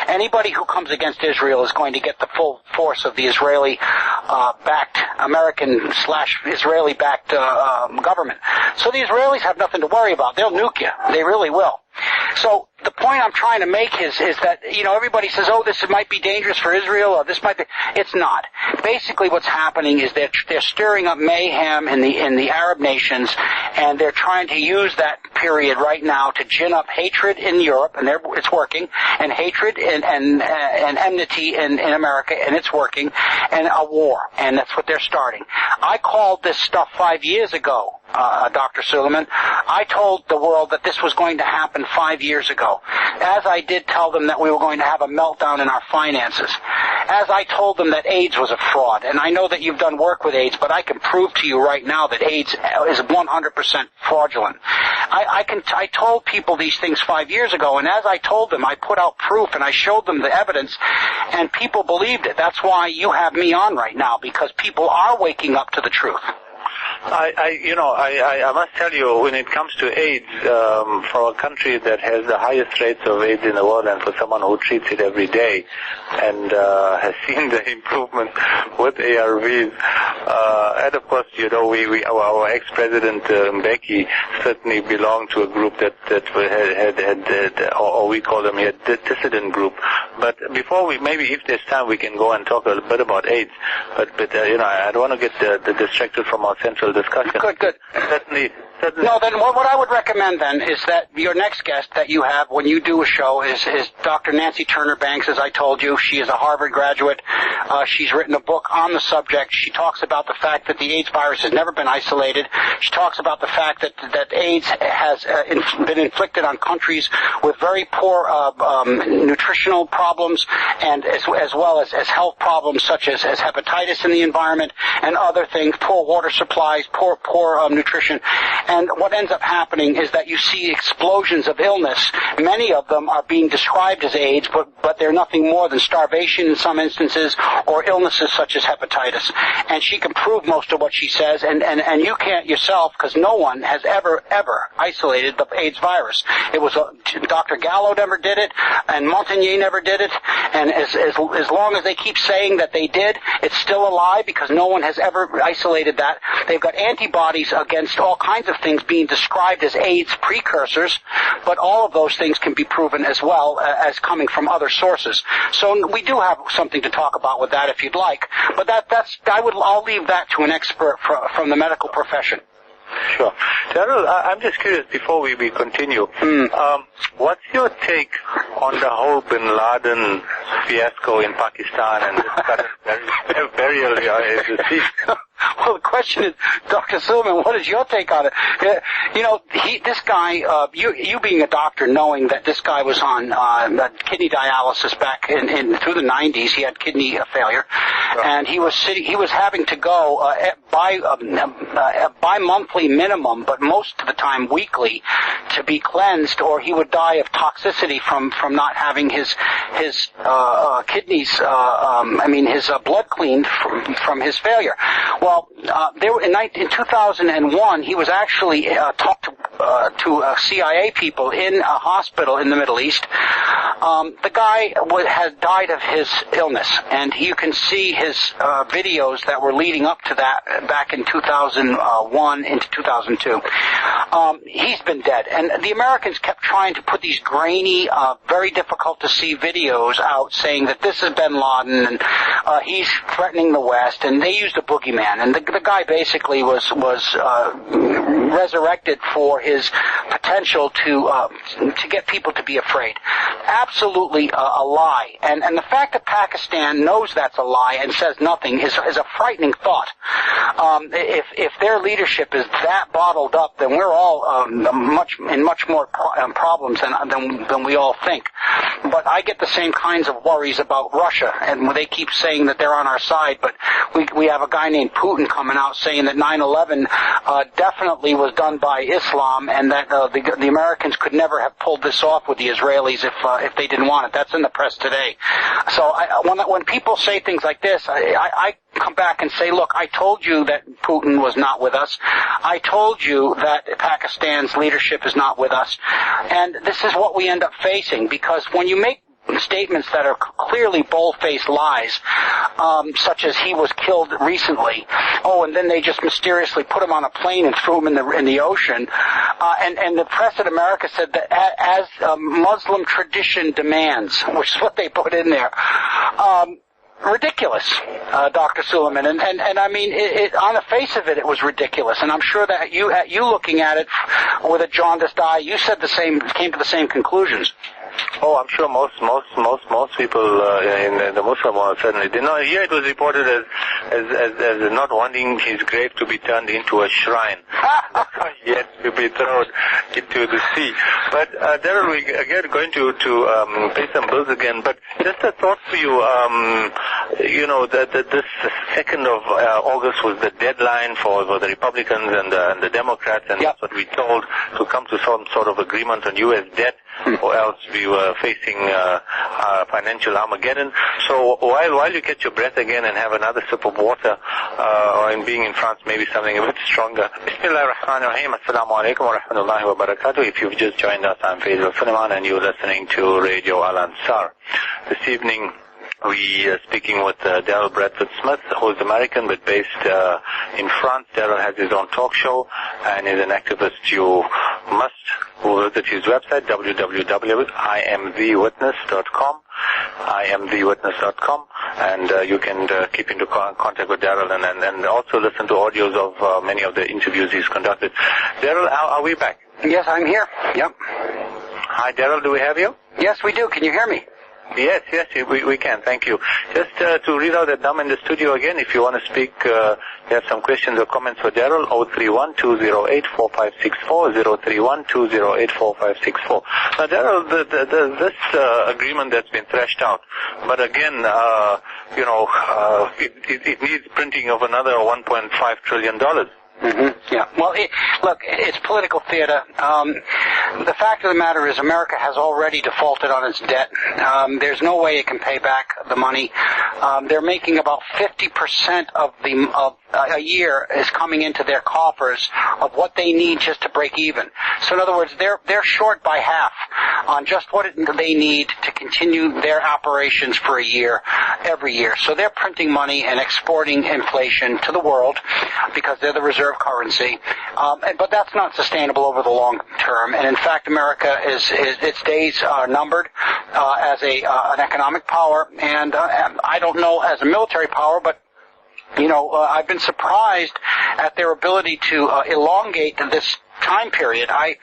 Anybody who comes against Israel is going to get the full force of the Israeli-backed American/Israeli-backed government. So the Israelis have nothing to worry about. They'll nuke you. They really will. So the point I'm trying to make is that, everybody says, oh, this might be dangerous for Israel, or this might be. It's not. Basically what's happening is they're stirring up mayhem in the Arab nations, and they're trying to use that period right now to gin up hatred in Europe, and it's working, and hatred and enmity in America, and it's working, and a war, and that's what they're starting. I called this stuff 5 years ago. Dr. Suleiman, I told the world that this was going to happen 5 years ago, as I did tell them that we were going to have a meltdown in our finances, as I told them that AIDS was a fraud. And I know that you've done work with AIDS, but I can prove to you right now that AIDS is 100% fraudulent. I told people these things 5 years ago, and as I told them, I put out proof and I showed them the evidence, and people believed it. That's why you have me on right now, because people are waking up to the truth. I must tell you, when it comes to AIDS, for a country that has the highest rates of AIDS in the world, and for someone who treats it every day and has seen the improvement with ARVs, and of course, our ex-president Mbeki certainly belonged to a group that had or we call them a dissident group. But before if there's time, we can go and talk a bit about AIDS. But I don't want to get distracted from our central discussion. Good. Certainly. No, then what I would recommend then is that your next guest that you have when you do a show is Dr. Nancy Turner Banks, as I told you. She is a Harvard graduate. She's written a book on the subject. She talks about the fact that the AIDS virus has never been isolated. She talks about the fact that AIDS has been inflicted on countries with very poor nutritional problems, and as well as health problems such as hepatitis in the environment and other things, poor water supplies, poor nutrition. And what ends up happening is that you see explosions of illness. Many of them are being described as AIDS, but they're nothing more than starvation in some instances, or illnesses such as hepatitis. And she can prove most of what she says, and you can't yourself, because no one has ever isolated the AIDS virus. It was Dr. Gallo never did it, and Montagnier never did it, and as long as they keep saying that they did, it's still a lie, because no one has ever isolated that. They've got antibodies against all kinds of things being described as AIDS precursors, but all of those things can be proven as well as coming from other sources. So we do have something to talk about with that if you'd like, but I'll leave that to an expert from the medical profession. Sure. Daryl, I'm just curious, before we continue, what's your take on the whole bin Laden fiasco in Pakistan and this sudden burial is deceased. Well, the question is, Dr. Silverman, what is your take on it? This guy, you being a doctor, knowing that this guy was on kidney dialysis back in through the 90s, he had kidney failure, and he was having to go bi-monthly minimum, but most of the time weekly, to be cleansed, or he would die of toxicity from not having his kidneys, his blood cleaned from his failure. Well, in 2001, he was actually talked to CIA people in a hospital in the Middle East. The guy had died of his illness, and you can see his videos that were leading up to that back in 2001 into 2002. He's been dead, and the Americans kept trying to put these grainy, very difficult to see videos out saying that this is bin Laden and he's threatening the West, and they used a boogeyman, and the guy basically was resurrected for his potential to get people to be afraid. Absolutely a lie, and the fact that Pakistan knows that's a lie and says nothing is a frightening thought. If their leadership is that bottled up, then we're all much more problems than we all think. But I get the same kinds of worries about Russia, and they keep saying that they're on our side, but we have a guy named Putin coming out saying that 9/11 definitely was done by Islam, and that the Americans could never have pulled this off with the Israelis if they didn't want it. That's in the press today. So when people say things like this, I come back and say, look, I told you that Putin was not with us. I told you that Pakistan's leadership is not with us. And this is what we end up facing, because when you make statements that are clearly bold-faced lies, such as he was killed recently, and then they just mysteriously put him on a plane and threw him in the ocean, and the press in America said that as Muslim tradition demands, which is what they put in there. Ridiculous, Dr. Suleiman, and I mean, on the face of it, it was ridiculous, and I'm sure that you looking at it with a jaundiced eye, you came to the same conclusions. Oh, I'm sure most people in the Muslim world certainly did not. Here it was reported as not wanting his grave to be turned into a shrine, yet to be thrown into the sea. But Daryl, we again going to pay some bills again. But just a thought for you. That this 2nd of August was the deadline for the Republicans and the Democrats, and that's what we told, to come to some sort of agreement on U.S. debt, or else we were facing financial Armageddon. So while you catch your breath again and have another sip of water, or in being in France, maybe something a bit stronger. Bismillahirrahmanirrahim. Assalamu alaikum wa rahmatullahi wa barakatuh. If you've just joined us, I'm Faisal Suleiman, and you're listening to Radio Al-Ansar. This evening, we are speaking with Daryl Bradford Smith, who is American but based in France. Daryl has his own talk show and is an activist. You must visit his website, www.imthewitness.com, imthewitness.com, and you can keep into contact with Daryl and also listen to audios of many of the interviews he's conducted. Daryl, are we back? Yes, I'm here. Yep. Hi, Daryl, do we have you? Yes, we do. Can you hear me? Yes, we can. Thank you. Just to read out the number in the studio again, if you want to speak, you have some questions or comments for Daryl, 031-208-4564, 031-208-4564. Now, Daryl, this agreement that's been thrashed out, but again, it needs printing of another $1.5 trillion. Mm-hmm. Yeah. Well, look, it's political theater. The fact of the matter is America has already defaulted on its debt. There's no way it can pay back the money. They're making about 50% of a year is coming into their coffers of what they need just to break even. So in other words, they're short by half on just what they need to continue their operations for a year, every year. So they're printing money and exporting inflation to the world because they're the reserve currency. But that's not sustainable over the long term. And in fact, America its days are numbered as an economic power, and I don't know as a military power, but I've been surprised at their ability to elongate this time period. I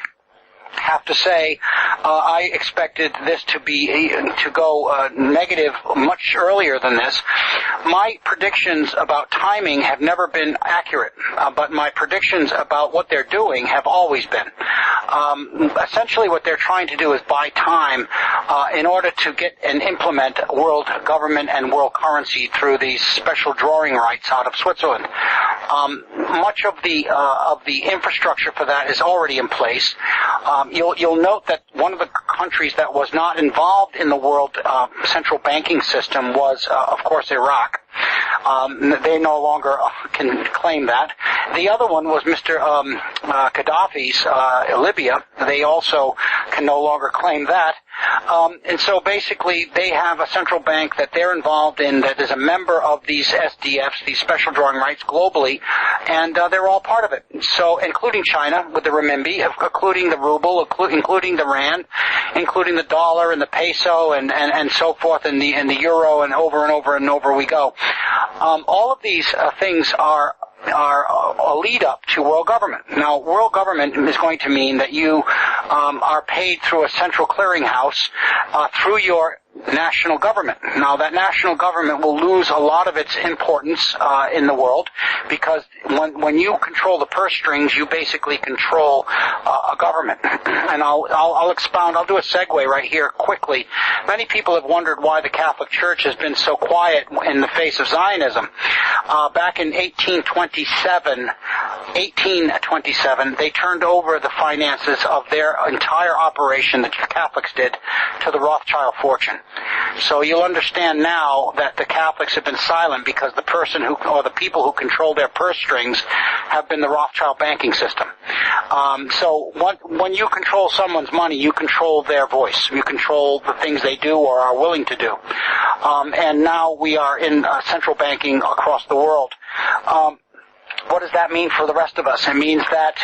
have to say, I expected this to go negative much earlier than this. My predictions about timing have never been accurate, but my predictions about what they're doing have always been. Essentially what they're trying to do is buy time in order to get and implement world government and world currency through these special drawing rights out of Switzerland. Much of the infrastructure for that is already in place. You'll note that one of the countries that was not involved in the world central banking system was, of course, Iraq. They no longer can claim that. The other one was Mr. Gaddafi's Libya. They also can no longer claim that. And so basically they have a central bank that they're involved in that is a member of these SDFs, these special drawing rights globally, and they're all part of it. So including China with the renminbi, including the ruble, including the rand, including the dollar and the peso and so forth, and the euro, and over we go. All of these things are a lead up to world government. Now, world government is going to mean that you are paid through a central clearinghouse through your national government. Now, that national government will lose a lot of its importance in the world, because when you control the purse strings, you basically control a government. And I'll expound. I'll do a segue right here quickly. Many people have wondered why the Catholic Church has been so quiet in the face of Zionism. Back in 1827, they turned over the finances of their entire operation, the Catholics did, to the Rothschild fortune. So you'll understand now that the Catholics have been silent because the people who control their purse strings have been the Rothschild banking system. So when you control someone's money, you control their voice. You control the things they do or are willing to do. And now we are in central banking across the world. What does that mean for the rest of us? It means that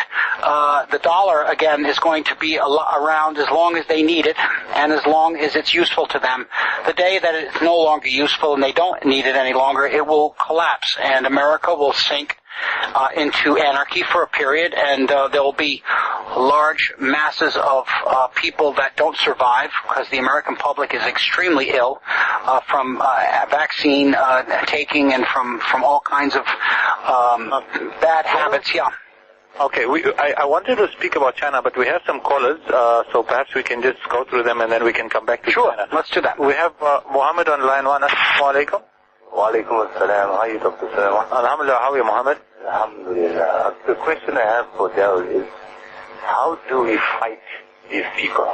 the dollar, again, is going to be around as long as they need it and as long as it's useful to them. The day that it's no longer useful and they don't need it any longer, it will collapse, and America will sink into anarchy for a period, and there will be large masses of people that don't survive because the American public is extremely ill from vaccine taking and from all kinds of bad habits. Yeah. Okay, I wanted to speak about China, but we have some callers, so perhaps we can just go through them and then we can come back to China. Sure, let's do that. We have Mohammed on line 1. Assalamu alaikum. Wa alaikum assalam. How are you, Dr. Salama? Alhamdulillah, how are you, Mohammed? Alhamdulillah. The question I have for Daryl is, how do we fight these people?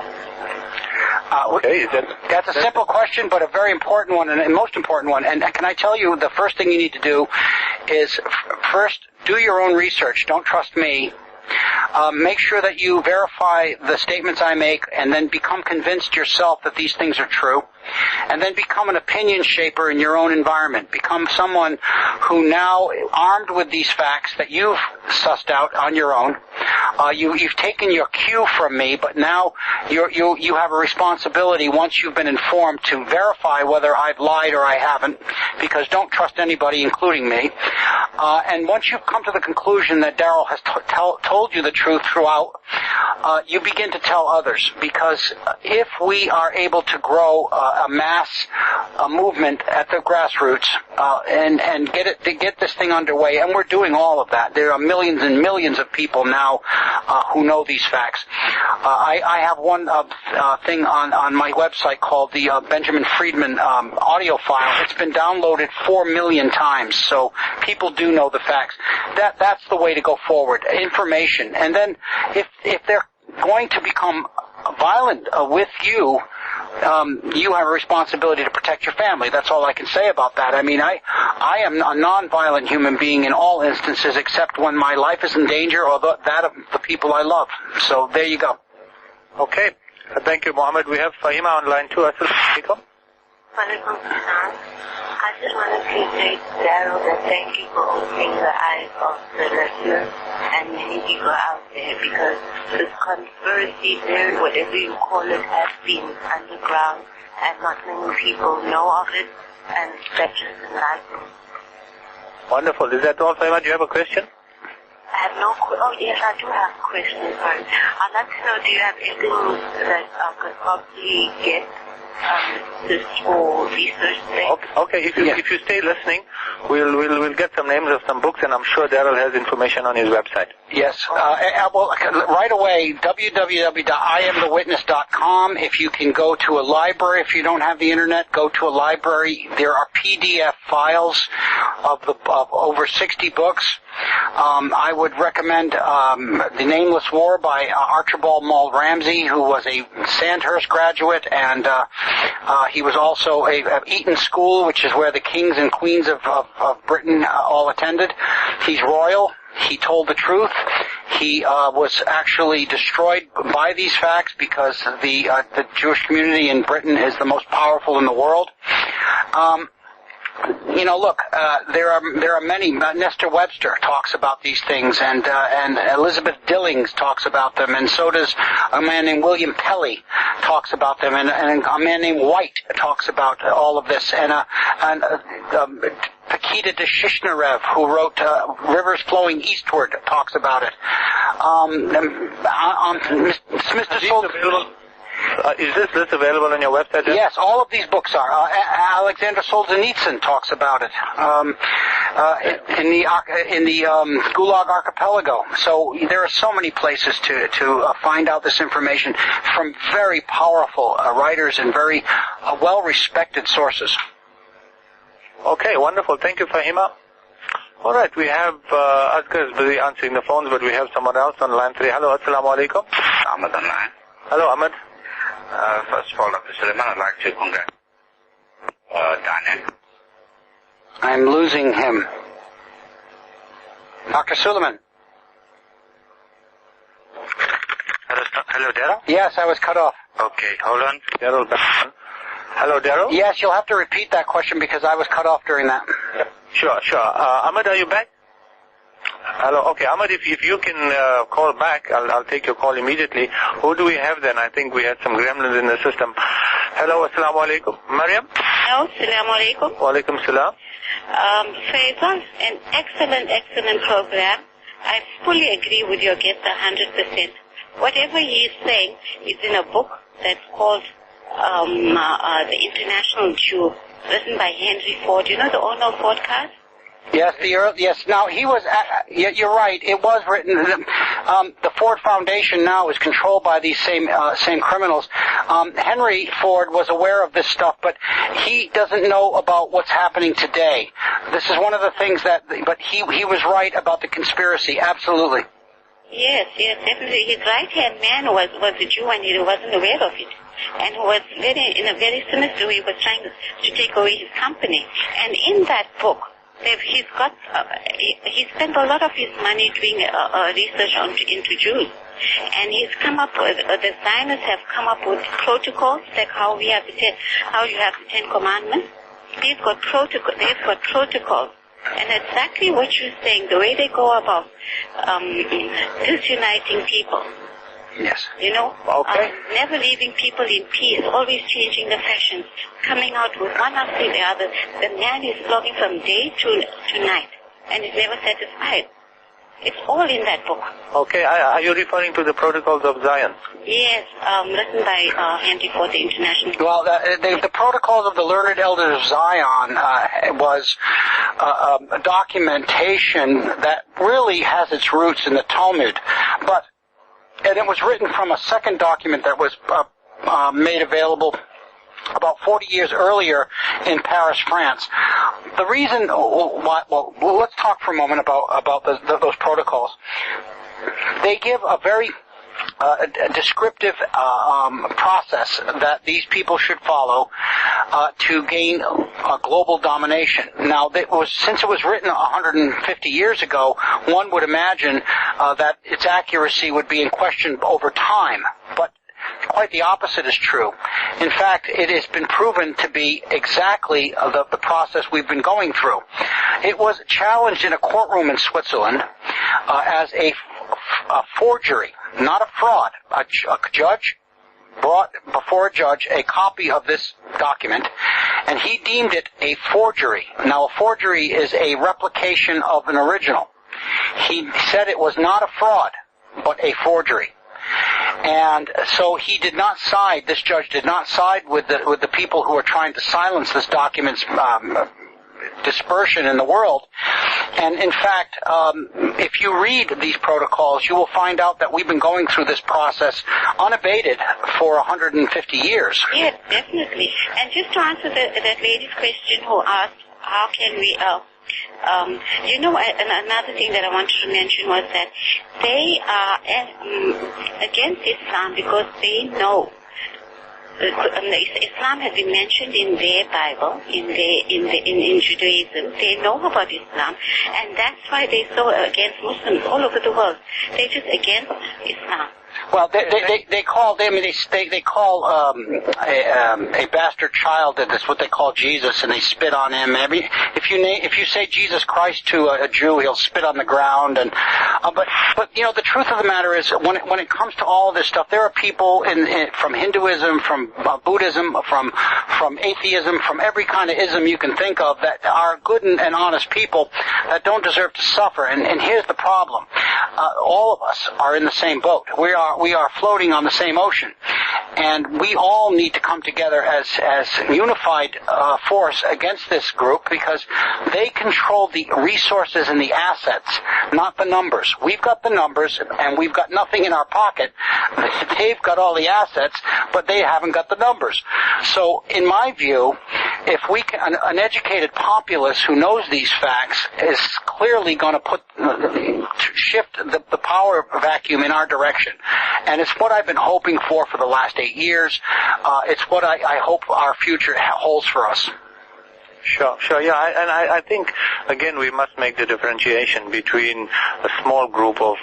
Okay, that's a simple question, but a very important one, and a most important one. And can I tell you, the first thing you need to do is first do your own research. Don't trust me. Make sure that you verify the statements I make, and then become convinced yourself that these things are true. And then become an opinion shaper in your own environment. Become someone who now, armed with these facts that you've sussed out on your own, you've taken your cue from me, but now you have a responsibility, once you've been informed, to verify whether I've lied or I haven't, because don't trust anybody, including me. And once you've come to the conclusion that Daryl has told you the truth throughout, you begin to tell others, because if we are able to grow a mass movement at the grassroots and get this thing underway, and we're doing all of that. There are millions and millions of people now who know these facts. I have one thing on my website called the Benjamin Friedman audio file. It's been downloaded 4 million times, so people do know the facts. That's the way to go forward. Information. And then if they're going to become violent with you, you have a responsibility to protect your family. That's all I can say about that. I mean, I am a non-violent human being in all instances, except when my life is in danger or that of the people I love. So there you go. Okay. Thank you, Mohammed. We have Fahima on line 2. Assalamu alaikum. Walaikum salam. I just want to say to Daryl that thank you for opening the eyes of the listeners and many people out there, because this conspiracy theory, whatever you call it, has been underground and not many people know of it, and that just enlightens. Wonderful. Is that all, Fahima? Do you have a question? I have no. Oh yes, I do have questions. Sorry. I'd like to know, do you have anything that I could probably get this for research thing? Okay. If you stay listening, we'll get some names of some books, and I'm sure Daryl has information on his website. Yes. Well, right away, www.iamthewitness.com. If you can go to a library, if you don't have the internet, go to a library. There are PDF files of over 60 books. I would recommend The Nameless War by Archibald Maul Ramsey, who was a Sandhurst graduate, and he was also at Eton School, which is where the kings and queens of Britain all attended. He's royal. He told the truth. He was actually destroyed by these facts because the Jewish community in Britain is the most powerful in the world. Look, there are many. Nestor Webster talks about these things, and Elizabeth Dillings talks about them, and so does a man named William Pelly talks about them, and a man named White talks about all of this, and Pakita de Shishnarev, who wrote Rivers Flowing Eastward, talks about it. Mr. Solzhenitsyn. Is this list available on your website? Yes, all of these books are. Alexander Solzhenitsyn talks about it in the Gulag Archipelago. So there are so many places to find out this information from very powerful writers and very well-respected sources. Okay, wonderful. Thank you, Fahima. All right, we have Asghar is busy answering the phones, but we have someone else on line 3. Hello, assalamu alaikum. Ahmed online. Hello, Ahmed. First of all, Dr. Suleiman, I'd like to congratulate Daniel. I'm losing him. Dr. Suleiman. Hello, Daryl? Yes, I was cut off. Okay, hold on. Daryl, back on. Hello, Daryl? Yes, you'll have to repeat that question because I was cut off during that. Sure. Ahmed, are you back? Hello. Okay, Ahmed, if you can call back, I'll take your call immediately. Who do we have then? I think we had some gremlins in the system. Hello, assalamu alaikum. Mariam? Hello, assalamu alaikum. Wa alaikum salam. Faisal, an excellent program. I fully agree with your guest 100%. Whatever he is saying is in a book that's called The International Jew, written by Henry Ford. You know the owner of Ford Cars? Yes, yes. Now he was. You're right. It was written. The Ford Foundation now is controlled by these same criminals. Henry Ford was aware of this stuff, but he doesn't know about what's happening today. This is one of the things but he was right about the conspiracy. Absolutely. Yes, definitely. His right-hand man was a Jew, and he wasn't aware of it, and who was in a very sinister way, was trying to take away his company. And in that book, he spent a lot of his money doing research into Jews, and he's come up with the Zionists have come up with protocols like how you have the Ten Commandments. They've got protocols, and exactly what you're saying, the way they go about disuniting people. Yes. Okay. Never leaving people in peace, always changing the fashions, coming out with one after the other. The man is flogging from day to night, and is never satisfied. It's all in that book. Okay, are you referring to the Protocols of Zion? Yes, written by Henry Ford, the International. Well, the Protocols of the Learned Elders of Zion was a documentation that really has its roots in the Talmud, and it was written from a second document that was made available about 40 years earlier in Paris, France. The reason, let's talk for a moment about those protocols. They give a very descriptive process that these people should follow to gain global domination. Now, since it was written 150 years ago, one would imagine that its accuracy would be in question over time, but quite the opposite is true. In fact, it has been proven to be exactly the process we've been going through. It was challenged in a courtroom in Switzerland as a forgery, not a fraud. A judge brought before a judge a copy of this document, and he deemed it a forgery. Now, a forgery is a replication of an original. he said it was not a fraud, but a forgery. And so he did not side, this judge did not side with the people who were trying to silence this document's dispersion in the world. And in fact, if you read these protocols, you will find out that we've been going through this process unabated for 150 years. Yes, definitely. And just to answer that lady's question who asked, how can we... another thing that I wanted to mention was that they are against Islam because they know Islam has been mentioned in their Bible, in Judaism. They know about Islam, and that's why they're so against Muslims all over the world. They're just against Islam. Well, they call a bastard child, that's what they call Jesus, and they spit on him. If you say Jesus Christ to a Jew, he'll spit on the ground. And but you know, the truth of the matter is, when it comes to all this stuff, there are people from Hinduism, from Buddhism, from atheism, from every kind of ism you can think of, that are good and honest people that don't deserve to suffer. And here's the problem: all of us are in the same boat. We are floating on the same ocean, and we all need to come together as unified force against this group, because they control the resources and the assets, not the numbers. We've got the numbers, and we've got nothing in our pocket. They've got all the assets, but they haven't got the numbers. So, in my view, if we can, an educated populace who knows these facts is clearly going to shift the power vacuum in our direction. And it's what I've been hoping for the last 8 years. It's what I hope our future holds for us. Sure, yeah, and I think, again, we must make the differentiation between a small group of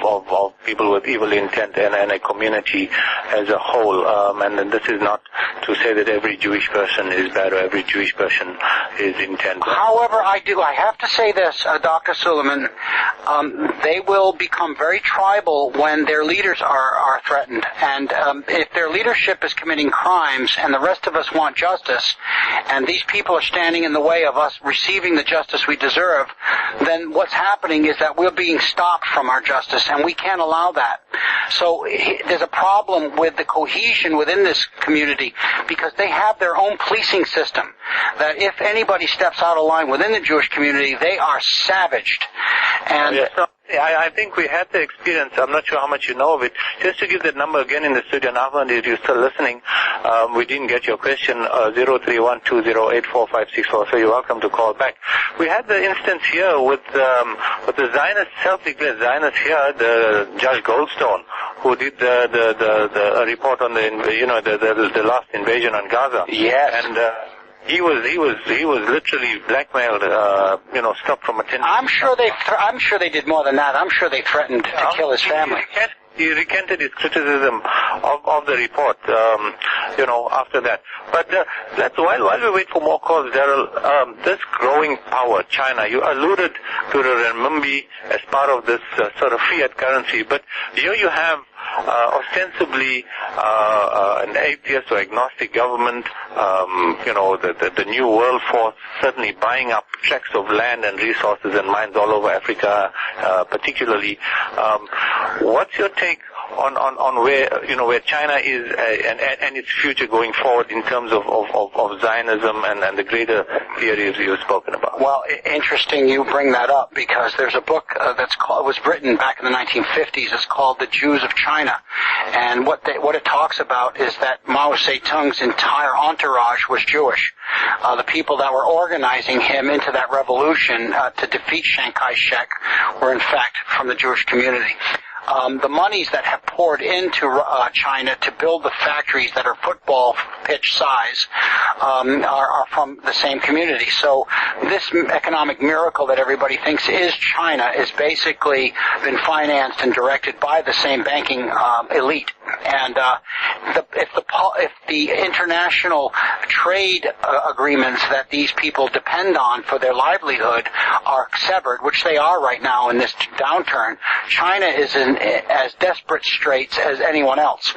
people with evil intent and a community as a whole, and this is not to say that every Jewish person is bad or every Jewish person is intent. However, I have to say this, Dr. Suleiman, they will become very tribal when their leaders are threatened, and if their leadership is committing crimes and the rest of us want justice, and these people are standing in the way of us receiving the justice we deserve, then what's happening is that we're being stopped from our justice, and we can't allow that. So there's a problem with the cohesion within this community, because they have their own policing system, that if anybody steps out of line within the Jewish community, they are savaged. And I think we had the experience. I'm not sure how much you know of it. Just to give that number again in the studio, and Ahmad, if you're still listening, we didn't get your question, 031208456. So you're welcome to call back. We had the instance here with the Zionist, self-declared Zionist here, the Judge Goldstone, who did the report on the last invasion on Gaza. Yes. And he was literally blackmailed, stopped from attending. I'm sure they did more than that. I'm sure they threatened to kill his family. He recanted his criticism of the report, after that. But while we wait for more calls, Daryl, this growing power, China, you alluded to the renminbi as part of this sort of fiat currency, but here you have ostensibly an atheist or agnostic government, the new world force certainly buying up tracts of land and resources and mines all over Africa, particularly. What's your take on where China is and its future going forward in terms of Zionism and the greater theories you've spoken about? Well, interesting you bring that up, because there's a book was written back in the 1950s. It's called The Jews of China, and what it talks about is that Mao Zedong's entire entourage was Jewish. The people that were organizing him into that revolution to defeat Chiang Kai-shek were in fact from the Jewish community. The monies that have poured into China to build the factories that are football pitch size are from the same community. So this economic miracle that everybody thinks is China is basically been financed and directed by the same banking elite. And if the international trade agreements that these people depend on for their livelihood are severed, which they are right now in this downturn, China is in as desperate straits as anyone else.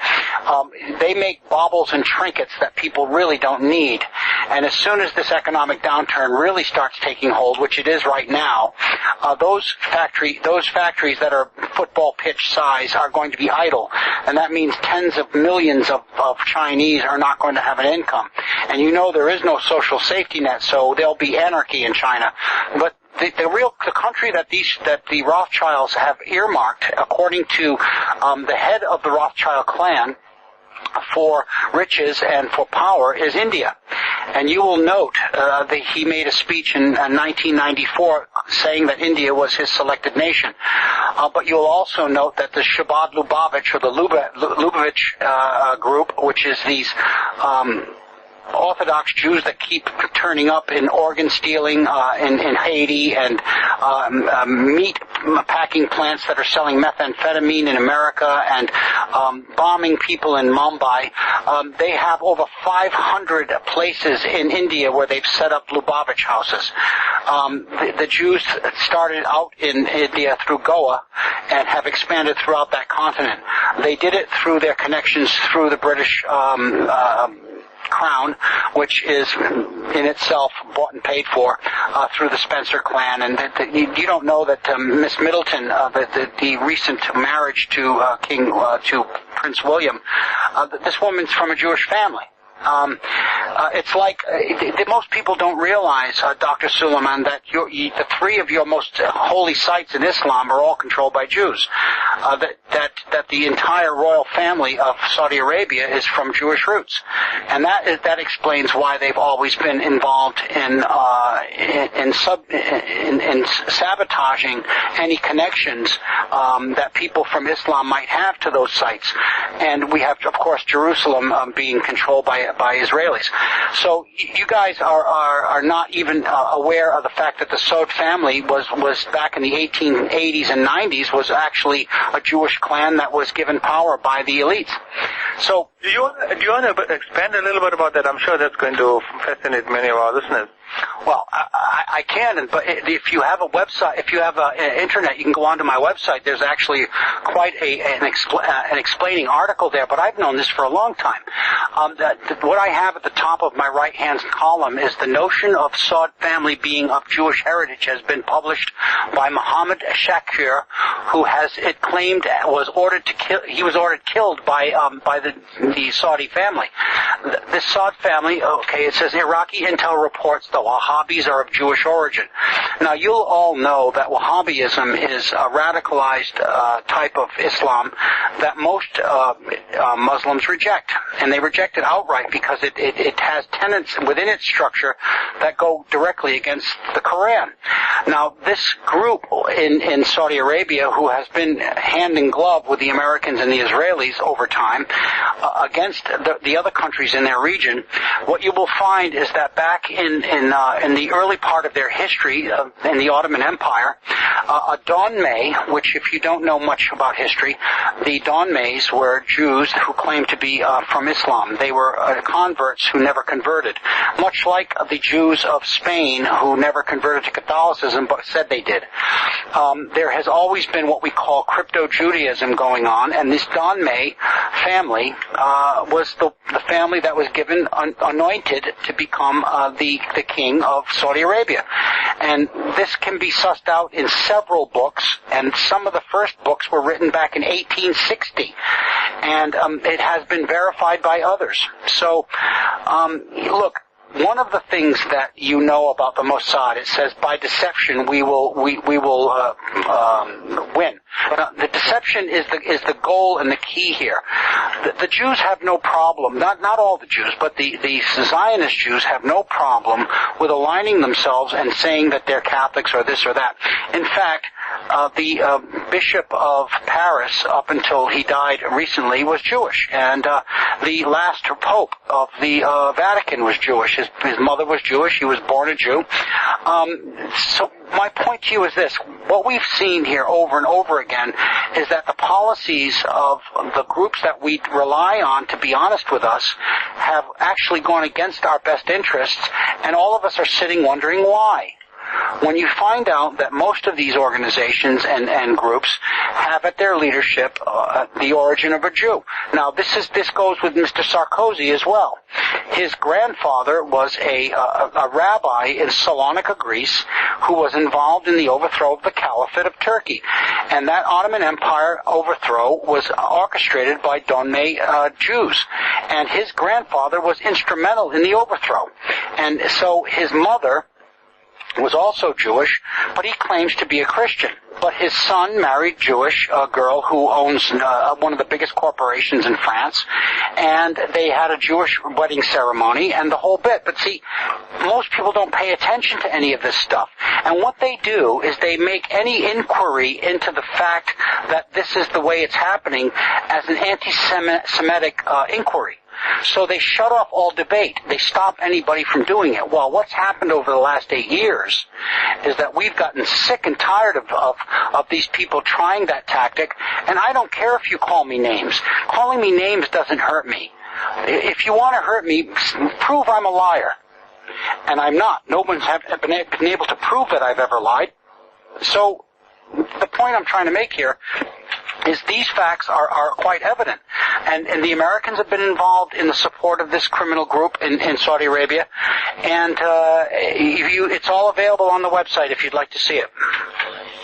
They make baubles and trinkets that people really don't need, And as soon as this economic downturn really starts taking hold, which it is right now, those factories that are football pitch size are going to be idle, and that means tens of millions of Chinese are not going to have an income. And you know there is no social safety net, so there'll be anarchy in China. But the country that the Rothschilds have earmarked, according to the head of the Rothschild clan, for riches and for power, is India. And you will note that he made a speech in 1994 saying that India was his selected nation. But you'll also note that the Shabbat Lubavitch, or the Lubavitch group, which is these Orthodox Jews that keep turning up in organ stealing in Haiti, and meat packing plants that are selling methamphetamine in America, and bombing people in Mumbai. They have over 500 places in India where they've set up Lubavitch houses. The Jews started out in India through Goa and have expanded throughout that continent. They did it through their connections through the British Crown, which is in itself bought and paid for through the Spencer clan. And you don't know that Miss Middleton, the recent marriage to to Prince William, this woman's from a Jewish family. It's like most people don't realize, Dr. Suleiman, that the three of your most holy sites in Islam are all controlled by Jews. That the entire royal family of Saudi Arabia is from Jewish roots, and that explains why they've always been involved in sabotaging any connections that people from Islam might have to those sites. And we have, of course, Jerusalem being controlled by Israelis. So you guys are not even aware of the fact that the Saud family was back in the 1880s and 90s was actually a Jewish clan that was given power by the elites. So do you want to expand a little bit about that? I'm sure that's going to fascinate many of our listeners. Well, I can, but if you have a website, if you have an internet, you can go onto my website. There's actually quite an explaining article there, but I've known this for a long time. What I have at the top of my right-hand column is the notion of Saud family being of Jewish heritage has been published by Muhammad Shakir, who has it claimed was ordered to kill. He was ordered killed by the Saudi family. This Saud family, okay, it says Iraqi intel reports the Wahhabis are of Jewish origin. Now, you'll all know that Wahhabism is a radicalized type of Islam that most Muslims reject. And they reject it outright because it has tenets within its structure that go directly against the Quran. Now, this group in Saudi Arabia, who has been hand in glove with the Americans and the Israelis over time against the other countries in their region, what you will find is that back in the early part of their history in the Ottoman Empire, a Donmei, which if you don't know much about history, the Donmeis were Jews who claimed to be from Islam. They were converts who never converted, much like the Jews of Spain who never converted to Catholicism but said they did. There has always been what we call crypto-Judaism going on, and this Donmei family was the family that was given anointed to become the king of Saudi Arabia. And this can be sussed out in several books, and some of the first books were written back in 1860. And it has been verified by others. So, look, one of the things that you know about the Mossad, it says by deception we will win. The deception is the goal and the key here. The Jews have no problem, not all the Jews, but the Zionist Jews have no problem with aligning themselves and saying that they're Catholics or this or that. In fact, the Bishop of Paris, up until he died recently, was Jewish, and the last Pope of the Vatican was Jewish. His mother was Jewish. He was born a Jew. So my point to you is this. What we've seen here over and over again is that the policies of the groups that we rely on to be honest with us have actually gone against our best interests, and all of us are sitting wondering why. when you find out that most of these organizations and groups have at their leadership the origin of a Jew. Now, this goes with Mr. Sarkozy as well. His grandfather was a rabbi in Salonika, Greece, who was involved in the overthrow of the Caliphate of Turkey. And that Ottoman Empire overthrow was orchestrated by Donme Jews. And his grandfather was instrumental in the overthrow. And so his mother was also Jewish, but he claims to be a Christian. But his son married Jewish, a girl who owns one of the biggest corporations in France, and they had a Jewish wedding ceremony and the whole bit. But see, most people don't pay attention to any of this stuff. And what they do is they make any inquiry into the fact that this is the way it's happening as an anti-Semitic inquiry. So they shut off all debate. They stop anybody from doing it. Well, what's happened over the last 8 years is that we've gotten sick and tired of these people trying that tactic, and I don't care if you call me names. Calling me names doesn't hurt me. If you want to hurt me, prove I'm a liar. And I'm not. No one's been able to prove that I've ever lied. So the point I'm trying to make here is these facts are quite evident. And the Americans have been involved in the support of this criminal group in Saudi Arabia. And it's all available on the website if you'd like to see it.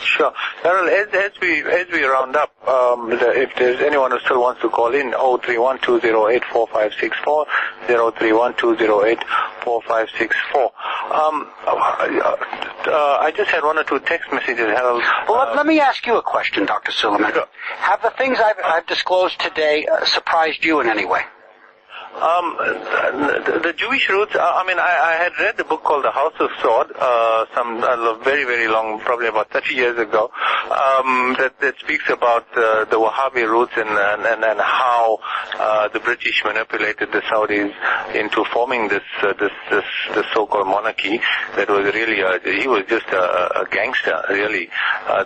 Sure. Daryl, as we round up, if there's anyone who still wants to call in, 031-208-4564, 031-208-4564. I just had one or two text messages, Harold. Well, let me ask you a question, Dr. Suleiman. Sure. Have the things I've disclosed today surprised you in any way? The Jewish roots, I had read the book called The House of Sword, very, very long, probably about 30 years ago, that speaks about the Wahhabi roots and how the British manipulated the Saudis into forming this so-called monarchy that was really, he was just a gangster, really,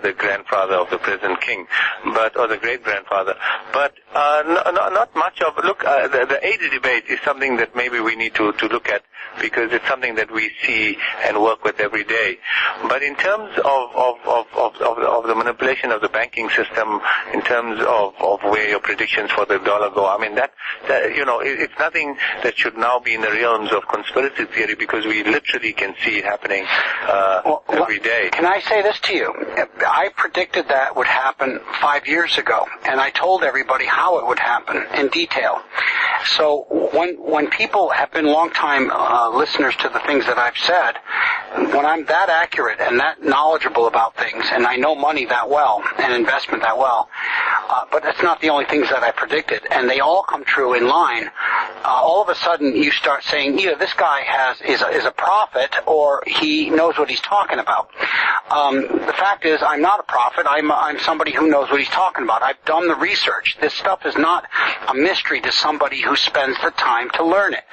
the grandfather of the present king, or the great-grandfather. But not much of, the age debate is something that maybe we need to look at, because it's something that we see and work with every day. But in terms of the manipulation of the banking system, in terms of where your predictions for the dollar go, it's nothing that should now be in the realms of conspiracy theory, because we literally can see it happening every day. Can I say this to you? I predicted that would happen 5 years ago, and I told everybody how it would happen in detail. So when people have been long-time listeners to the things that I've said, when I'm that accurate and that knowledgeable about things, and I know money that well and investment that well, but that's not the only things that I predicted, and they all come true in line, all of a sudden you start saying either this guy is a prophet or he knows what he's talking about. The fact is, I'm not a prophet. I'm somebody who knows what he's talking about. I've done the research. This stuff is not a mystery to somebody who spends the time to learn it.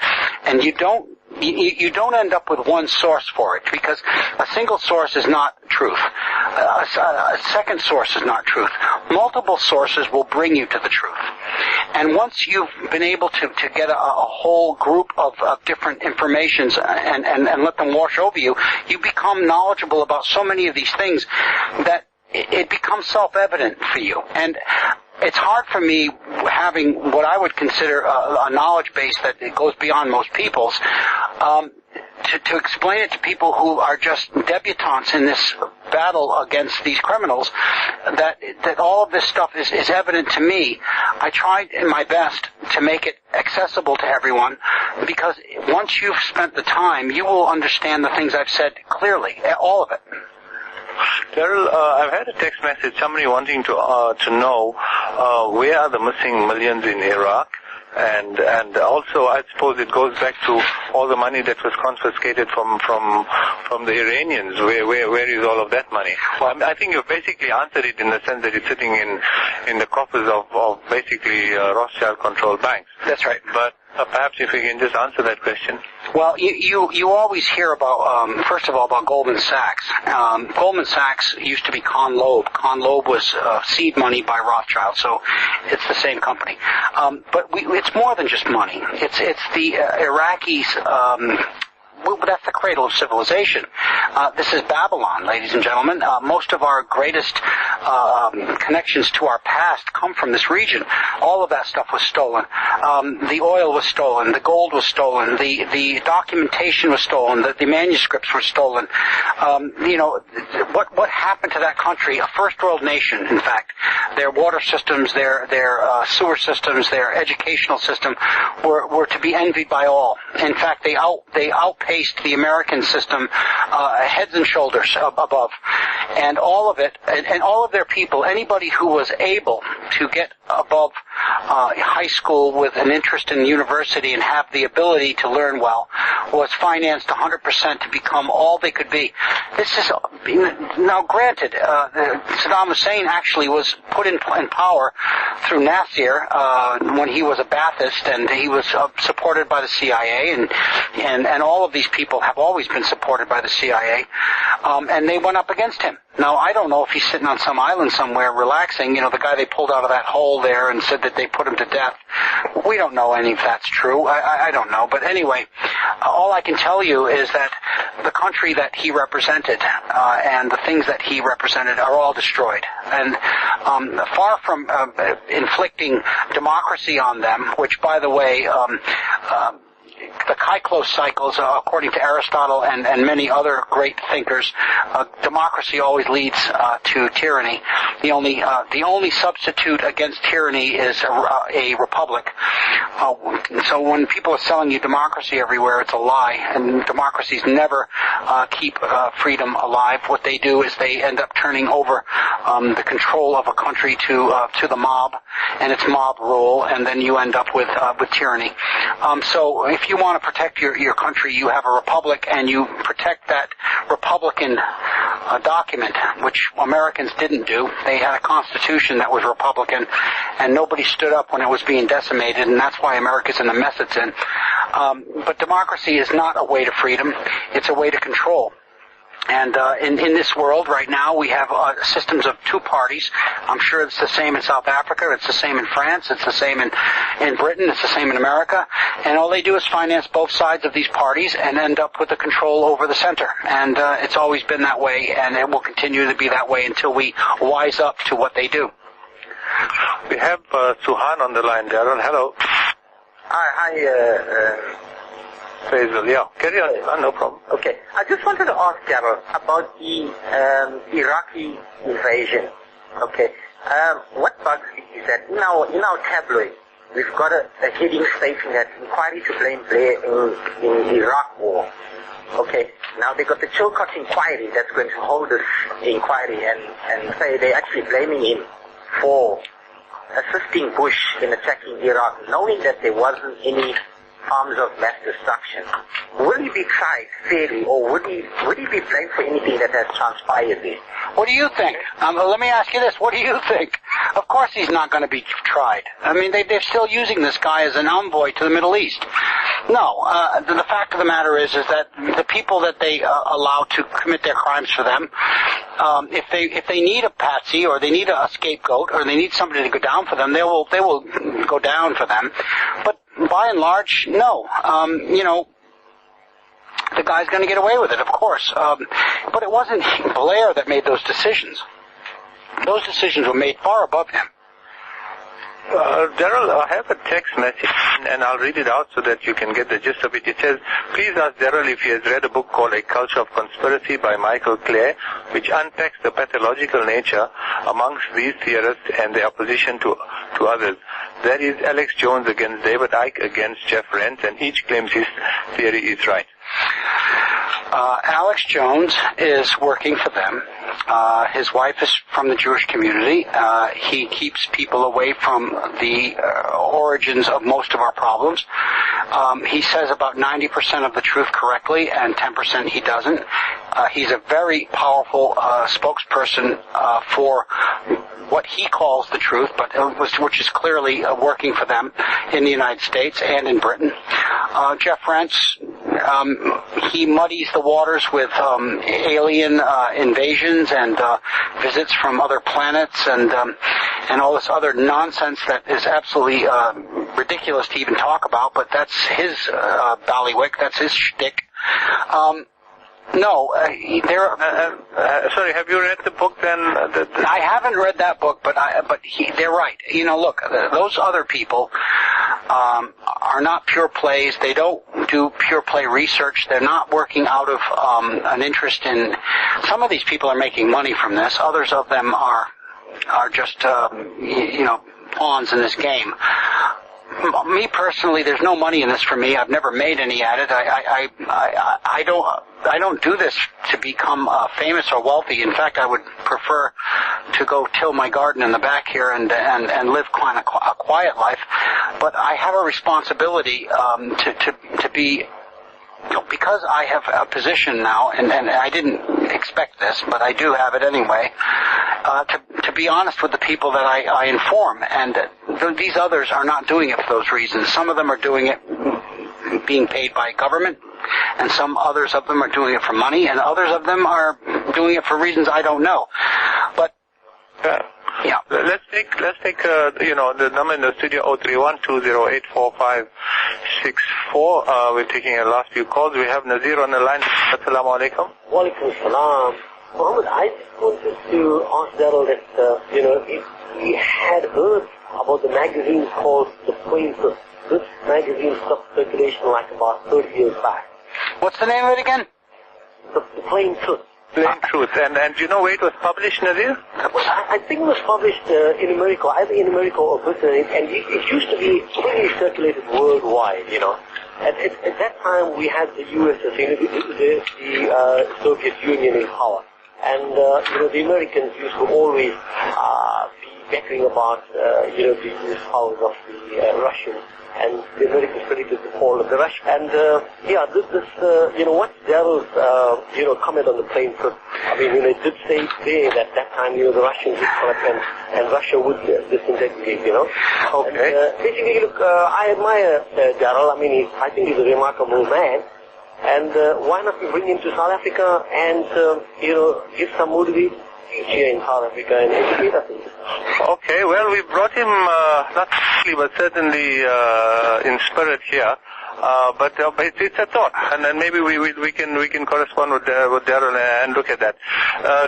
And you don't end up with one source for it, because a single source is not truth. A second source is not truth. Multiple sources will bring you to the truth. And once you've been able to get a whole group of different informations and let them wash over you, you become knowledgeable about so many of these things that it becomes self-evident for you. And it's hard for me, having what I would consider a knowledge base that goes beyond most people's, to explain it to people who are just debutantes in this battle against these criminals, that all of this stuff is evident to me. I tried my best to make it accessible to everyone, because once you've spent the time, you will understand the things I've said clearly, all of it. Daryl, I've had a text message, somebody wanting to know where are the missing millions in Iraq, and also I suppose it goes back to all the money that was confiscated from the Iranians. Where is all of that money? Well, I think you've basically answered it in the sense that it's sitting in the coffers of basically Rothschild-controlled banks. That's right. But perhaps if you can just answer that question. Well, you always hear about, first of all, about Goldman Sachs. Goldman Sachs used to be Con Loeb. Con Loeb was seed money by Rothschild, so it's the same company. But it's more than just money. It's the Iraqis that's the cradle of civilization. This is Babylon, ladies and gentlemen. Most of our greatest connections to our past come from this region. All of that stuff was stolen. The oil was stolen. The gold was stolen. The documentation was stolen. The manuscripts were stolen. What happened to that country? A first world nation, in fact. Their water systems, their sewer systems, their educational system were to be envied by all. In fact, they outpaced the American system heads and shoulders above. And all of it, and all of their people, anybody who was able to get above high school with an interest in university and have the ability to learn well, was financed 100% to become all they could be. This is, now granted, Saddam Hussein actually was put in power through Nasser when he was a Ba'athist, and he was supported by the CIA, and all of these people have always been supported by the CIA, and they went up against him. Now, I don't know if he's sitting on some island somewhere relaxing, the guy they pulled out of that hole there and said that they put him to death. We don't know any if that's true. I don't know. But anyway, all I can tell you is that the country that he represented and the things that he represented are all destroyed. And far from inflicting democracy on them, which, by the way, the Kyklos cycles, according to Aristotle and many other great thinkers, democracy always leads to tyranny. The only substitute against tyranny is a republic. So when people are selling you democracy everywhere, it's a lie, and democracies never keep freedom alive. What they do is they end up turning over the control of a country to the mob, and it's mob rule, and then you end up with tyranny. So if you want to protect your country, you have a republic, and you protect that Republican document, which Americans didn't do. They had a constitution that was Republican, and nobody stood up when it was being decimated, and that's why America's in the mess it's in. But democracy is not a way to freedom. It's a way to control. And in this world right now, we have systems of two parties. I'm sure it's the same in South Africa. It's the same in France. It's the same in Britain. It's the same in America. And all they do is finance both sides of these parties and end up with the control over the center. And it's always been that way, and it will continue to be that way until we wise up to what they do. We have Suhan on the line, Daryl. Hello. Hi. Faisal, yeah. Carry on, no problem. Okay. I just wanted to ask Daryl about the Iraqi invasion. Okay. What bugs me is that in our tabloid, we've got a heading stating that inquiry to blame Blair in Iraq war. Okay. Now they got the Chilcot inquiry that's going to hold this inquiry and say they're actually blaming him for assisting Bush in attacking Iraq, knowing that there wasn't any arms of mass destruction. Will he be tried fairly, or would he be blamed for anything that has transpired there? What do you think? Let me ask you this. What do you think? Of course he's not going to be tried. I mean, they're still using this guy as an envoy to the Middle East. No, the fact of the matter is that the people that they allow to commit their crimes for them, if they need a patsy or they need a scapegoat or they need somebody to go down for them, they will go down for them. But by and large, no. The guy's going to get away with it, of course. But it wasn't Blair that made those decisions. Those decisions were made far above him. Daryl, I have a text message, and I'll read it out so that you can get the gist of it. It says, please ask Daryl if he has read a book called A Culture of Conspiracy by Michael Clare, which unpacks the pathological nature amongst these theorists and their opposition to others. That is Alex Jones against David Icke against Jeff Rense, and each claims his theory is right. Alex Jones is working for them. His wife is from the Jewish community. He keeps people away from the origins of most of our problems. He says about 90% of the truth correctly, and 10% he doesn't. He's a very powerful spokesperson for what he calls the truth, but which is clearly working for them in the United States and in Britain. Jeff Rense, he muddies the waters with alien invasions and visits from other planets and all this other nonsense that is absolutely ridiculous to even talk about, but that's his ballywick, that's his shtick. No, sorry, have you read the book then? I haven't read that book, but they're right. You know, look, those other people are not pure plays. They don't do pure play research. They're not working out of an interest in. Some of these people are making money from this. Others of them are just pawns in this game. Me personally, there's no money in this for me. I've never made any at it. I don't do this to become famous or wealthy. In fact, I would prefer to go till my garden in the back here and live kind of a quiet life. But I have a responsibility to be. Because I have a position now, and I didn't expect this, but I do have it anyway, to be honest with the people that I inform. And these others are not doing it for those reasons. Some of them are doing it being paid by government, and some others of them are doing it for money, and others of them are doing it for reasons I don't know. But yeah. Let's take the number in the studio 031-208-4564. We're taking our last few calls. We have Nazir on the line. Assalamu alaikum. Wa alaikum salam. Muhammad, I just wanted to ask Daryl that, if we had heard about the magazine called The Plain Truth. This magazine stopped circulation like about 30 years back. What's the name of it again? The Plain Truth. Plain Truth. And do you know where it was published, Nazir? Well, I think it was published in America, either in America or Britain, and it used to be freely circulated worldwide, At that time, we had the USSR, the Soviet Union in power. And, the Americans used to always be bickering about, the use powers of the Russians. And the Americans predicted the fall of the Russians. And, what's Daryl's, comment on the Plain Truth? I mean, it did say today that time, the Russians would come up and Russia would disintegrate, Okay. And, basically, look, I admire Daryl. I mean, I think he's a remarkable man. And why not we bring him to South Africa and, give some motivation here in South Africa and educate us in this? Okay, well, we brought him, not physically, but certainly in spirit here. But it's a thought, and then maybe we can correspond with Daryl and look at that.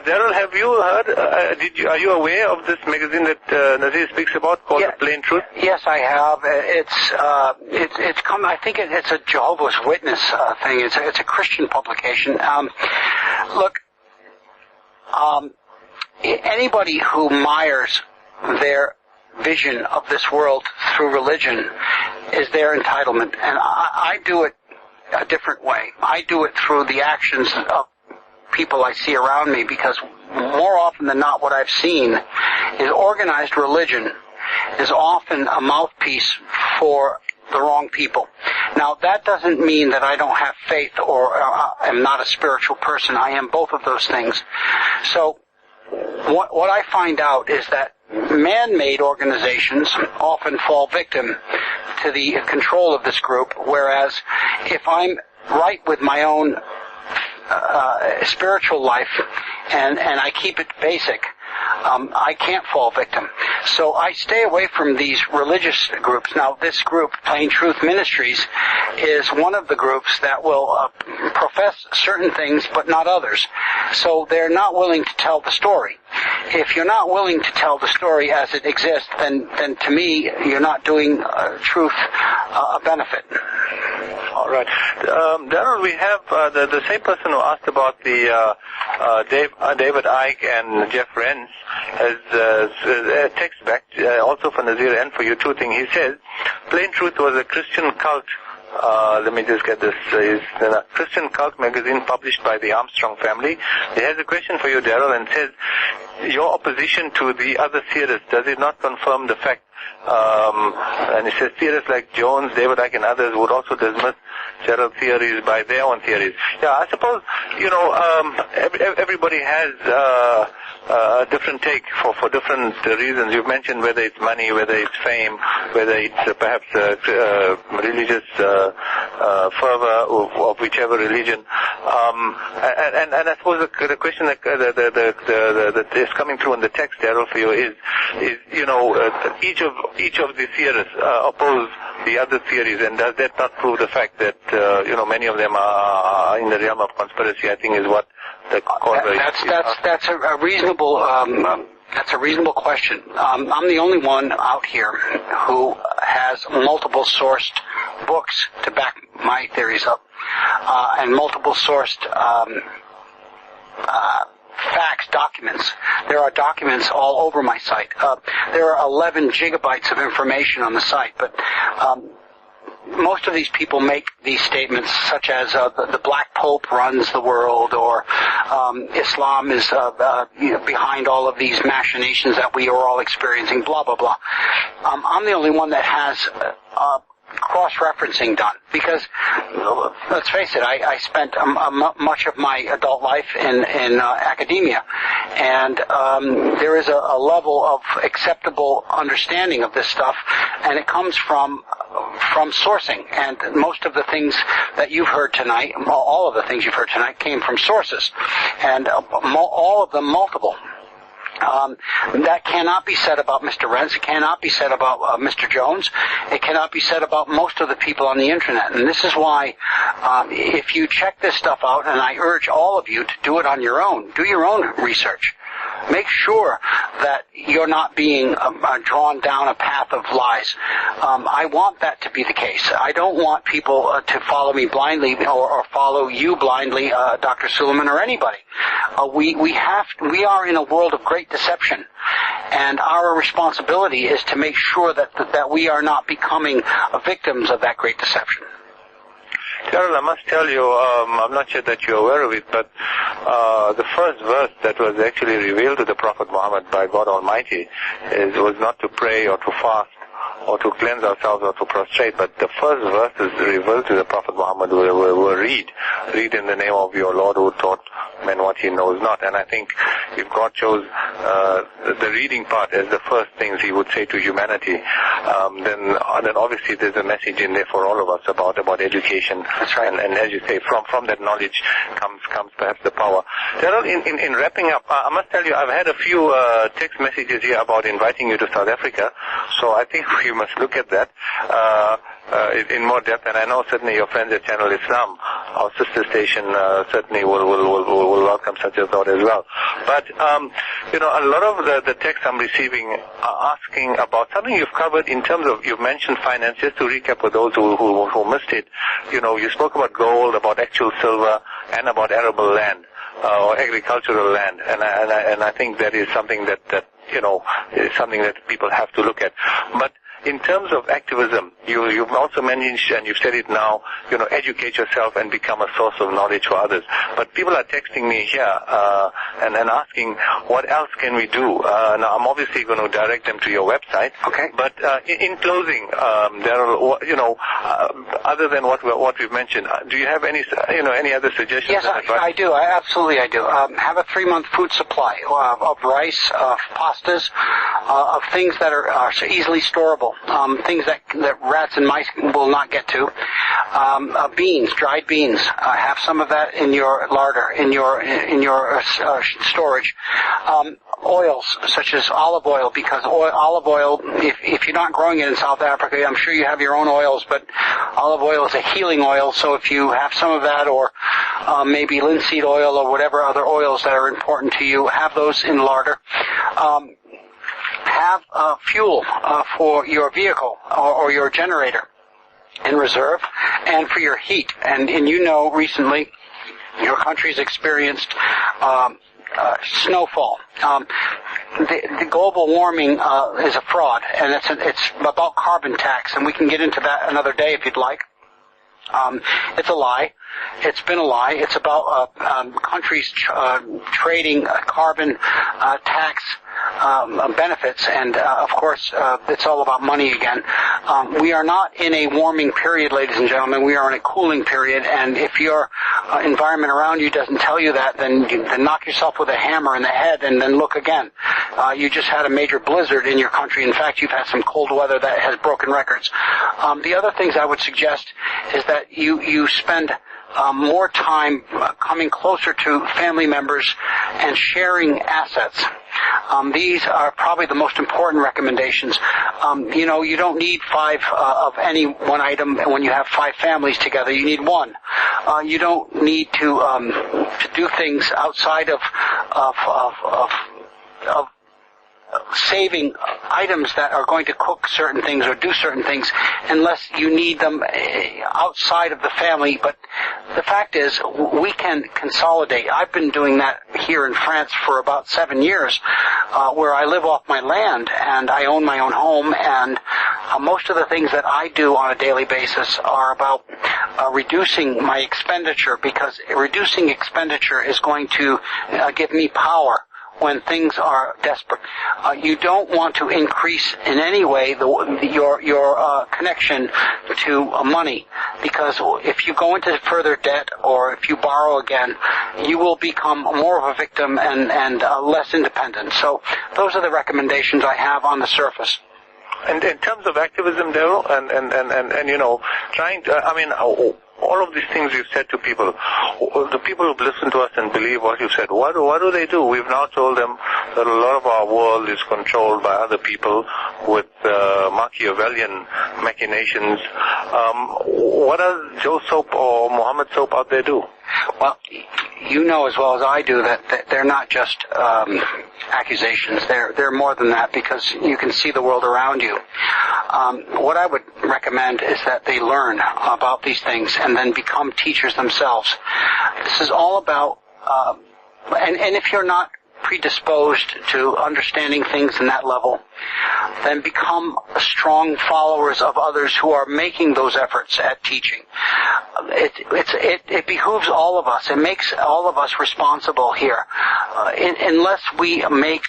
Daryl, have you heard? Are you aware of this magazine that Nazir speaks about called The Plain Truth? Yes, I have. It's come. I think it's a Jehovah's Witness thing. It's a Christian publication. Look, anybody who mires their vision of this world through religion is their entitlement, and I do it a different way. I do it through the actions of people I see around me, because more often than not what I've seen is organized religion is often a mouthpiece for the wrong people. Now, that doesn't mean that I don't have faith or am not a spiritual person. I am both of those things. So what I find out is that man-made organizations often fall victim to the control of this group, whereas if I'm right with my own spiritual life and I keep it basic, I can't fall victim. So I stay away from these religious groups. Now, this group, Plain Truth Ministries, is one of the groups that will profess certain things but not others. So they're not willing to tell the story. If you're not willing to tell the story as it exists, then to me, you're not doing truth a benefit. All right. Daryl, we have the same person who asked about the David Icke and Jeff Renz has a text back, also for Nazir and for you, two things. He says, Plain Truth was a Christian cult. Let me just get this. It's a Christian cult magazine published by the Armstrong family. He has a question for you, Daryl, and says, your opposition to the other theorists, does it not confirm the fact? And he says theorists like Jones, David Icke, and others would also dismiss several theories by their own theories. Yeah, I suppose, everybody has a different take for different reasons. You've mentioned whether it's money, whether it's fame, whether it's perhaps religious fervor of whichever religion. And I suppose the question that is coming through in the text, Daryl, for you is each of the theorists oppose the other theories, and does that not prove the fact that many of them are in the realm of conspiracy? I think is what the that's a reasonable that's a reasonable question. I'm the only one out here who has multiple sourced books to back my theories up, and multiple sourced facts, documents. There are documents all over my site. There are 11 gigabytes of information on the site, but most of these people make these statements such as the Black Pope runs the world, or Islam is behind all of these machinations that we are all experiencing, blah, blah, blah. I'm the only one that has cross-referencing done, because let's face it, I spent much of my adult life in academia, and there is a level of acceptable understanding of this stuff, and it comes from sourcing. And most of the things that you've heard tonight, all of the things you've heard tonight, came from sources, and all of them multiple. That cannot be said about Mr. Rentz. It cannot be said about Mr. Jones. It cannot be said about most of the people on the internet. And this is why, if you check this stuff out, and I urge all of you to do it on your own, do your own research. Make sure that you're not being drawn down a path of lies. I want that to be the case. I don't want people to follow me blindly or follow you blindly, Dr. Suleiman, or anybody. We are in a world of great deception, and our responsibility is to make sure that we are not becoming victims of that great deception. Daryl, I must tell you, I'm not sure that you're aware of it, but the first verse that was actually revealed to the Prophet Muhammad by God Almighty was not to pray or to fast or to cleanse ourselves or to prostrate, but the first verses revealed to the Prophet Muhammad were read in the name of your Lord who taught men what he knows not. And I think if God chose the reading part as the first things he would say to humanity, then obviously there's a message in there for all of us about education. That's right. And as you say, from that knowledge comes perhaps the power. Daryl, in wrapping up, I must tell you, I've had a few text messages here about inviting you to South Africa, so I think we must look at that in more depth. And I know certainly your friends at Channel Islam, our sister station, certainly will welcome such a thought as well. But a lot of the texts I'm receiving are asking about something you've covered in terms of, you've mentioned finance. Just to recap for those who missed it, you spoke about gold, about actual silver, and about arable land or agricultural land, and I think that is something that is something that people have to look at. But in terms of activism, you've also mentioned, and you've said it now, educate yourself and become a source of knowledge for others. But people are texting me here and asking, what else can we do? Now, I'm obviously going to direct them to your website. Okay. But in closing, Daryl, other than what we've mentioned, do you have any other suggestions? Yes, I do. Absolutely, I do. Have a 3-month food supply of rice, of pastas, of things that are easily storable. Things that rats and mice will not get to. Beans, dried beans. Have some of that in your larder, in your storage. Oils such as olive oil, because olive oil, if you're not growing it in South Africa, I'm sure you have your own oils, but olive oil is a healing oil, so if you have some of that, or maybe linseed oil or whatever other oils that are important to you, have those in larder. Have fuel for your vehicle or your generator in reserve, and for your heat. And recently your country's experienced snowfall. The global warming is a fraud, and it's about carbon tax, and we can get into that another day if you'd like. It's a lie. It's been a lie. It's about countries trading carbon tax benefits, and of course it's all about money again. We are not in a warming period, ladies and gentlemen. We are in a cooling period, and if your environment around you doesn't tell you that, then knock yourself with a hammer in the head and then look again. You just had a major blizzard in your country. In fact, you've had some cold weather that has broken records. The other things I would suggest is that you spend more time coming closer to family members and sharing assets. These are probably the most important recommendations. You don't need 5 of any one item when you have 5 families together. You need 1. You don't need to do things outside of saving items that are going to cook certain things or do certain things unless you need them outside of the family. But the fact is, we can consolidate. I've been doing that here in France for about 7 years, where I live off my land and I own my own home, and most of the things that I do on a daily basis are about reducing my expenditure, because reducing expenditure is going to give me power when things are desperate. You don't want to increase in any way your connection to money, because if you go into further debt or if you borrow again, you will become more of a victim and less independent. So those are the recommendations I have on the surface. And in terms of activism, Daryl, and trying to, all of these things you've said to people, the people who've listened to us and believe what you've said, what do they do? We've now told them that a lot of our world is controlled by other people with Machiavellian machinations. What does Joe Soap or Mohammed Soap out there do? Well, you know as well as I do that they're not just accusations. They're more than that, because you can see the world around you. What I would recommend is that they learn about these things and then become teachers themselves. This is all about, and if you're not predisposed to understanding things in that level, then become strong followers of others who are making those efforts at teaching. It behooves all of us. It makes all of us responsible here. Unless we make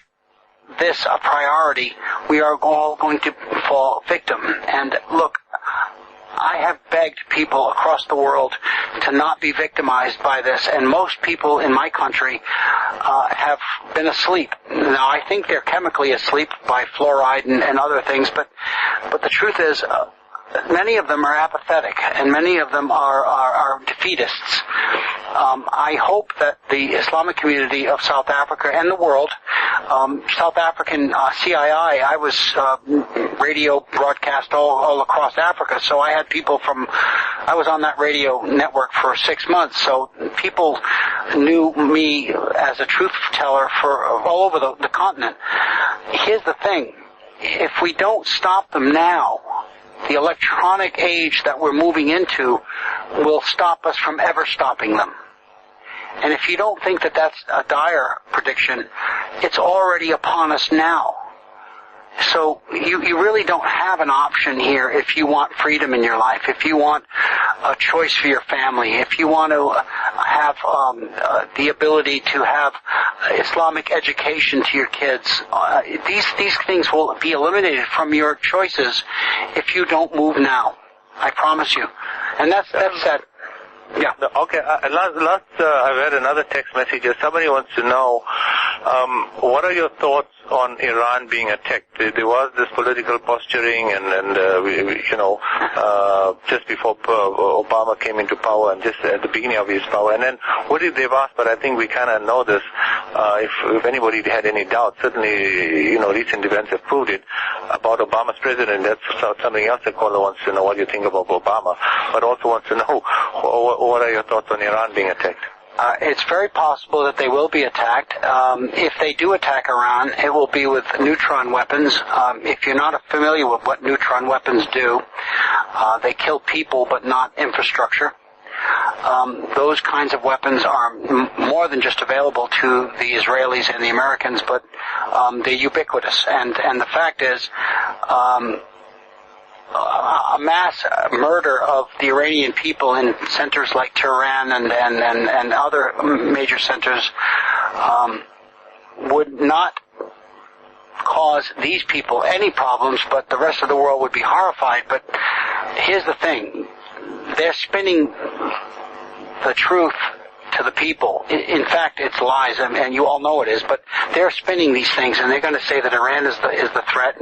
this a priority, we are all going to fall victim. And look, I have begged people across the world to not be victimized by this, and most people in my country have been asleep. Now, I think they're chemically asleep by fluoride and other things, but the truth is, many of them are apathetic, and many of them are defeatists. I hope that the Islamic community of South Africa and the world, South African CII, I was radio broadcast all across Africa, so I had people I was on that radio network for 6 months, so people knew me as a truth teller for all over the continent. Here's the thing, if we don't stop them now, the electronic age that we're moving into will stop us from ever stopping them. And if you don't think that that's a dire prediction, it's already upon us now. So you really don't have an option here if you want freedom in your life, if you want a choice for your family, if you want to have the ability to have Islamic education to your kids. These things will be eliminated from your choices if you don't move now. I promise you. And that's sad. Yeah. Okay. Last, I read another text message. Somebody wants to know, what are your thoughts on Iran being attacked? There was this political posturing, and just before Obama came into power, and just at the beginning of his power, and then what if they've asked? But I think we kind of know this. If anybody had any doubt, certainly recent events have proved it about Obama's president. That's something else the caller wants to know. What do you think about Obama? But also wants to know what are your thoughts on Iran being attacked? It's very possible that they will be attacked. If they do attack Iran, it will be with neutron weapons. If you're not familiar with what neutron weapons do, they kill people but not infrastructure. Those kinds of weapons are more than just available to the Israelis and the Americans, but they're ubiquitous. And the fact is, a mass murder of the Iranian people in centers like Tehran and other major centers would not cause these people any problems, but the rest of the world would be horrified. But here's the thing. They're spinning the truth to the people. In fact, it's lies, and you all know it is, but they're spinning these things, and they're going to say that Iran is the threat,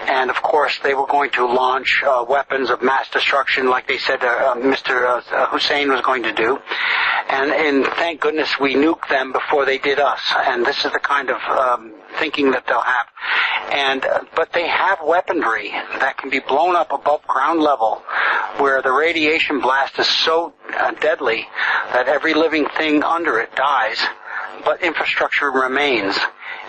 and of course they were going to launch weapons of mass destruction like they said Mr. Hussein was going to do. And thank goodness we nuked them before they did us. And this is the kind of thinking that they'll have. But they have weaponry that can be blown up above ground level, where the radiation blast is so deadly that every living thing under it dies, but infrastructure remains.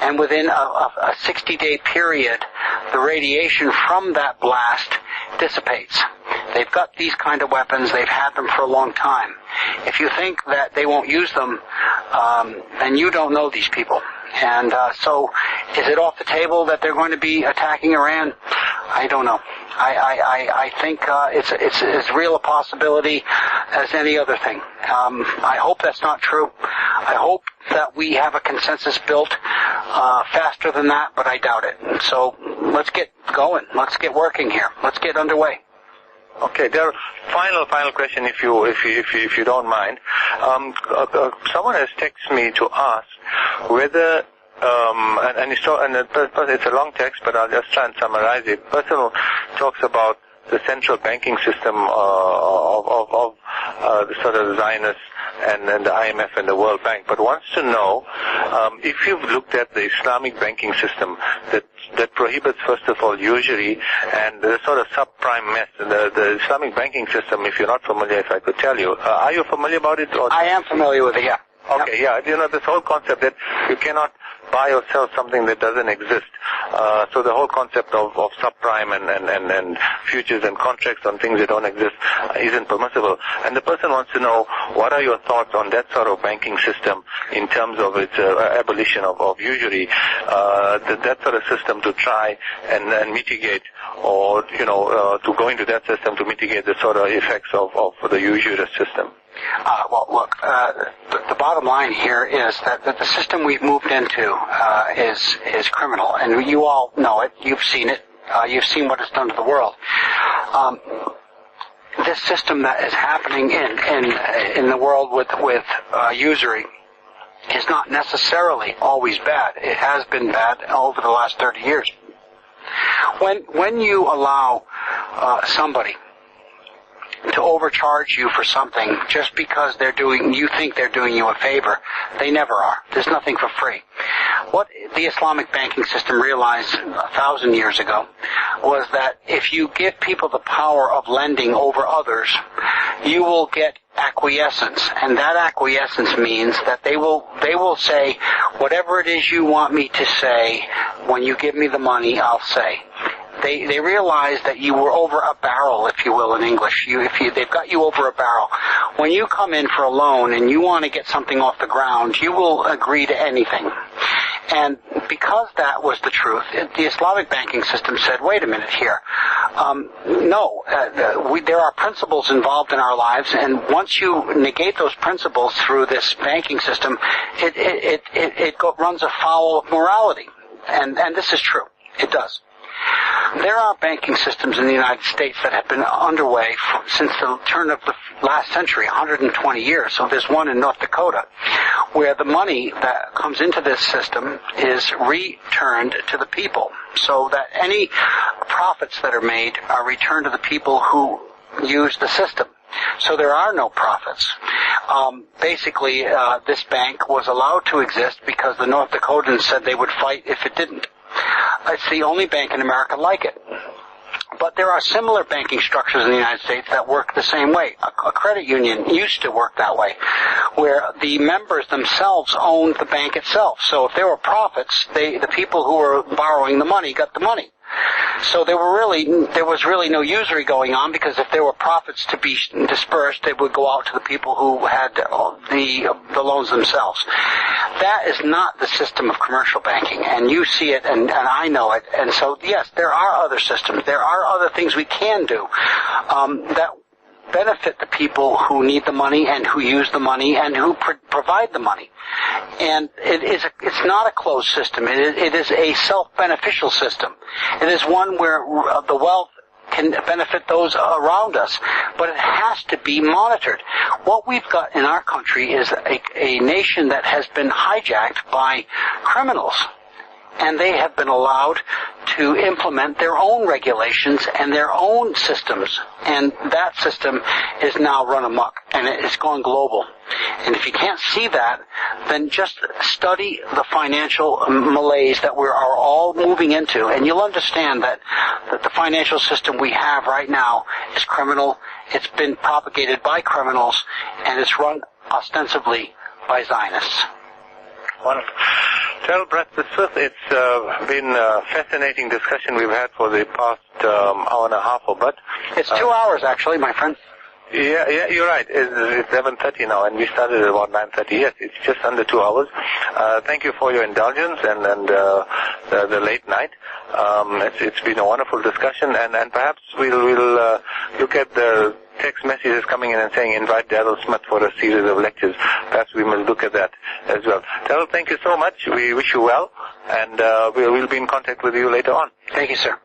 And within a 60-day period, the radiation from that blast dissipates. They've got these kind of weapons. They've had them for a long time. If you think that they won't use them, then you don't know these people. And so is it off the table that they're going to be attacking Iran? I don't know. I think it's as real a possibility as any other thing. I hope that's not true. I hope that we have a consensus built faster than that, but I doubt it. So let's get going. Let's get working here. Let's get underway. Okay, Daryl, final question, if you don't mind. Someone has texted me to ask whether it's a long text, but I'll just try and summarize it. Person talks about the central banking system of the sort of Zionists and the IMF and the World Bank, but wants to know if you've looked at the Islamic banking system that prohibits, first of all, usury and the sort of subprime mess. The Islamic banking system, if you're not familiar, if I could tell you. Are you familiar about it? I am familiar with it, yeah. Okay, yeah. You know, this whole concept that you cannot buy or sell something that doesn't exist. So the whole concept of subprime and futures and contracts on things that don't exist isn't permissible. And the person wants to know, what are your thoughts on that sort of banking system in terms of its abolition of usury, that sort of system to try and mitigate, or, to go into that system to mitigate the sort of effects of the usury system? Well, look, the bottom line here is that the system we've moved into is criminal, and you all know it. You've seen it. You've seen what it's done to the world. This system that is happening in the world with usury is not necessarily always bad. It has been bad over the last 30 years. When you allow somebody to overcharge you for something just because you think they're doing you a favor, they never are. There's nothing for free. What the Islamic banking system realized 1,000 years ago was that if you give people the power of lending over others, you will get acquiescence, and that acquiescence means that they will say, whatever it is you want me to say, when you give me the money, I'll say. They realized that you were over a barrel, if you will, in English. They've got you over a barrel. When you come in for a loan and you want to get something off the ground, you will agree to anything. And because that was the truth, the Islamic banking system said, wait a minute here. There are principles involved in our lives, and once you negate those principles through this banking system, it runs afoul of morality. And this is true. It does. There are banking systems in the United States that have been underway since the turn of the last century, 120 years. So there's one in North Dakota where the money that comes into this system is returned to the people, so that any profits that are made are returned to the people who use the system. So there are no profits. Basically, this bank was allowed to exist because the North Dakotans said they would fight if it didn't. It's the only bank in America like it. But there are similar banking structures in the United States that work the same way. A credit union used to work that way, where the members themselves owned the bank itself. So if there were profits, the people who were borrowing the money got the money. So there was really no usury going on, because if there were profits to be dispersed, they would go out to the people who had the loans themselves. That is not the system of commercial banking, and you see it, and I know it. And so, yes, there are other systems. There are other things we can do that benefit the people who need the money and who use the money and who provide the money. And it's not a closed system. It is a self-beneficial system. It is one where the wealth can benefit those around us. But it has to be monitored. What we've got in our country is a nation that has been hijacked by criminals. And they have been allowed to implement their own regulations and their own systems. And that system is now run amok, and it is going global. And if you can't see that, then just study the financial malaise that we are all moving into, and you'll understand that the financial system we have right now is criminal. It's been propagated by criminals, and it's run ostensibly by Zionists. Wonderful. Daryl Bradford Smith, it's been a fascinating discussion we've had for the past hour and a half or but. It's 2 hours, actually, my friend. Yeah, you're right. It's 11:30 now, and we started at about 9:30. Yes, it's just under 2 hours. Thank you for your indulgence and the late night. It's been a wonderful discussion, and perhaps we'll look at the text messages coming in and saying invite Daryl Smith for a series of lectures. Perhaps we must look at that as well. Daryl, thank you so much. We wish you well, and we'll be in contact with you later on. Thank you, sir.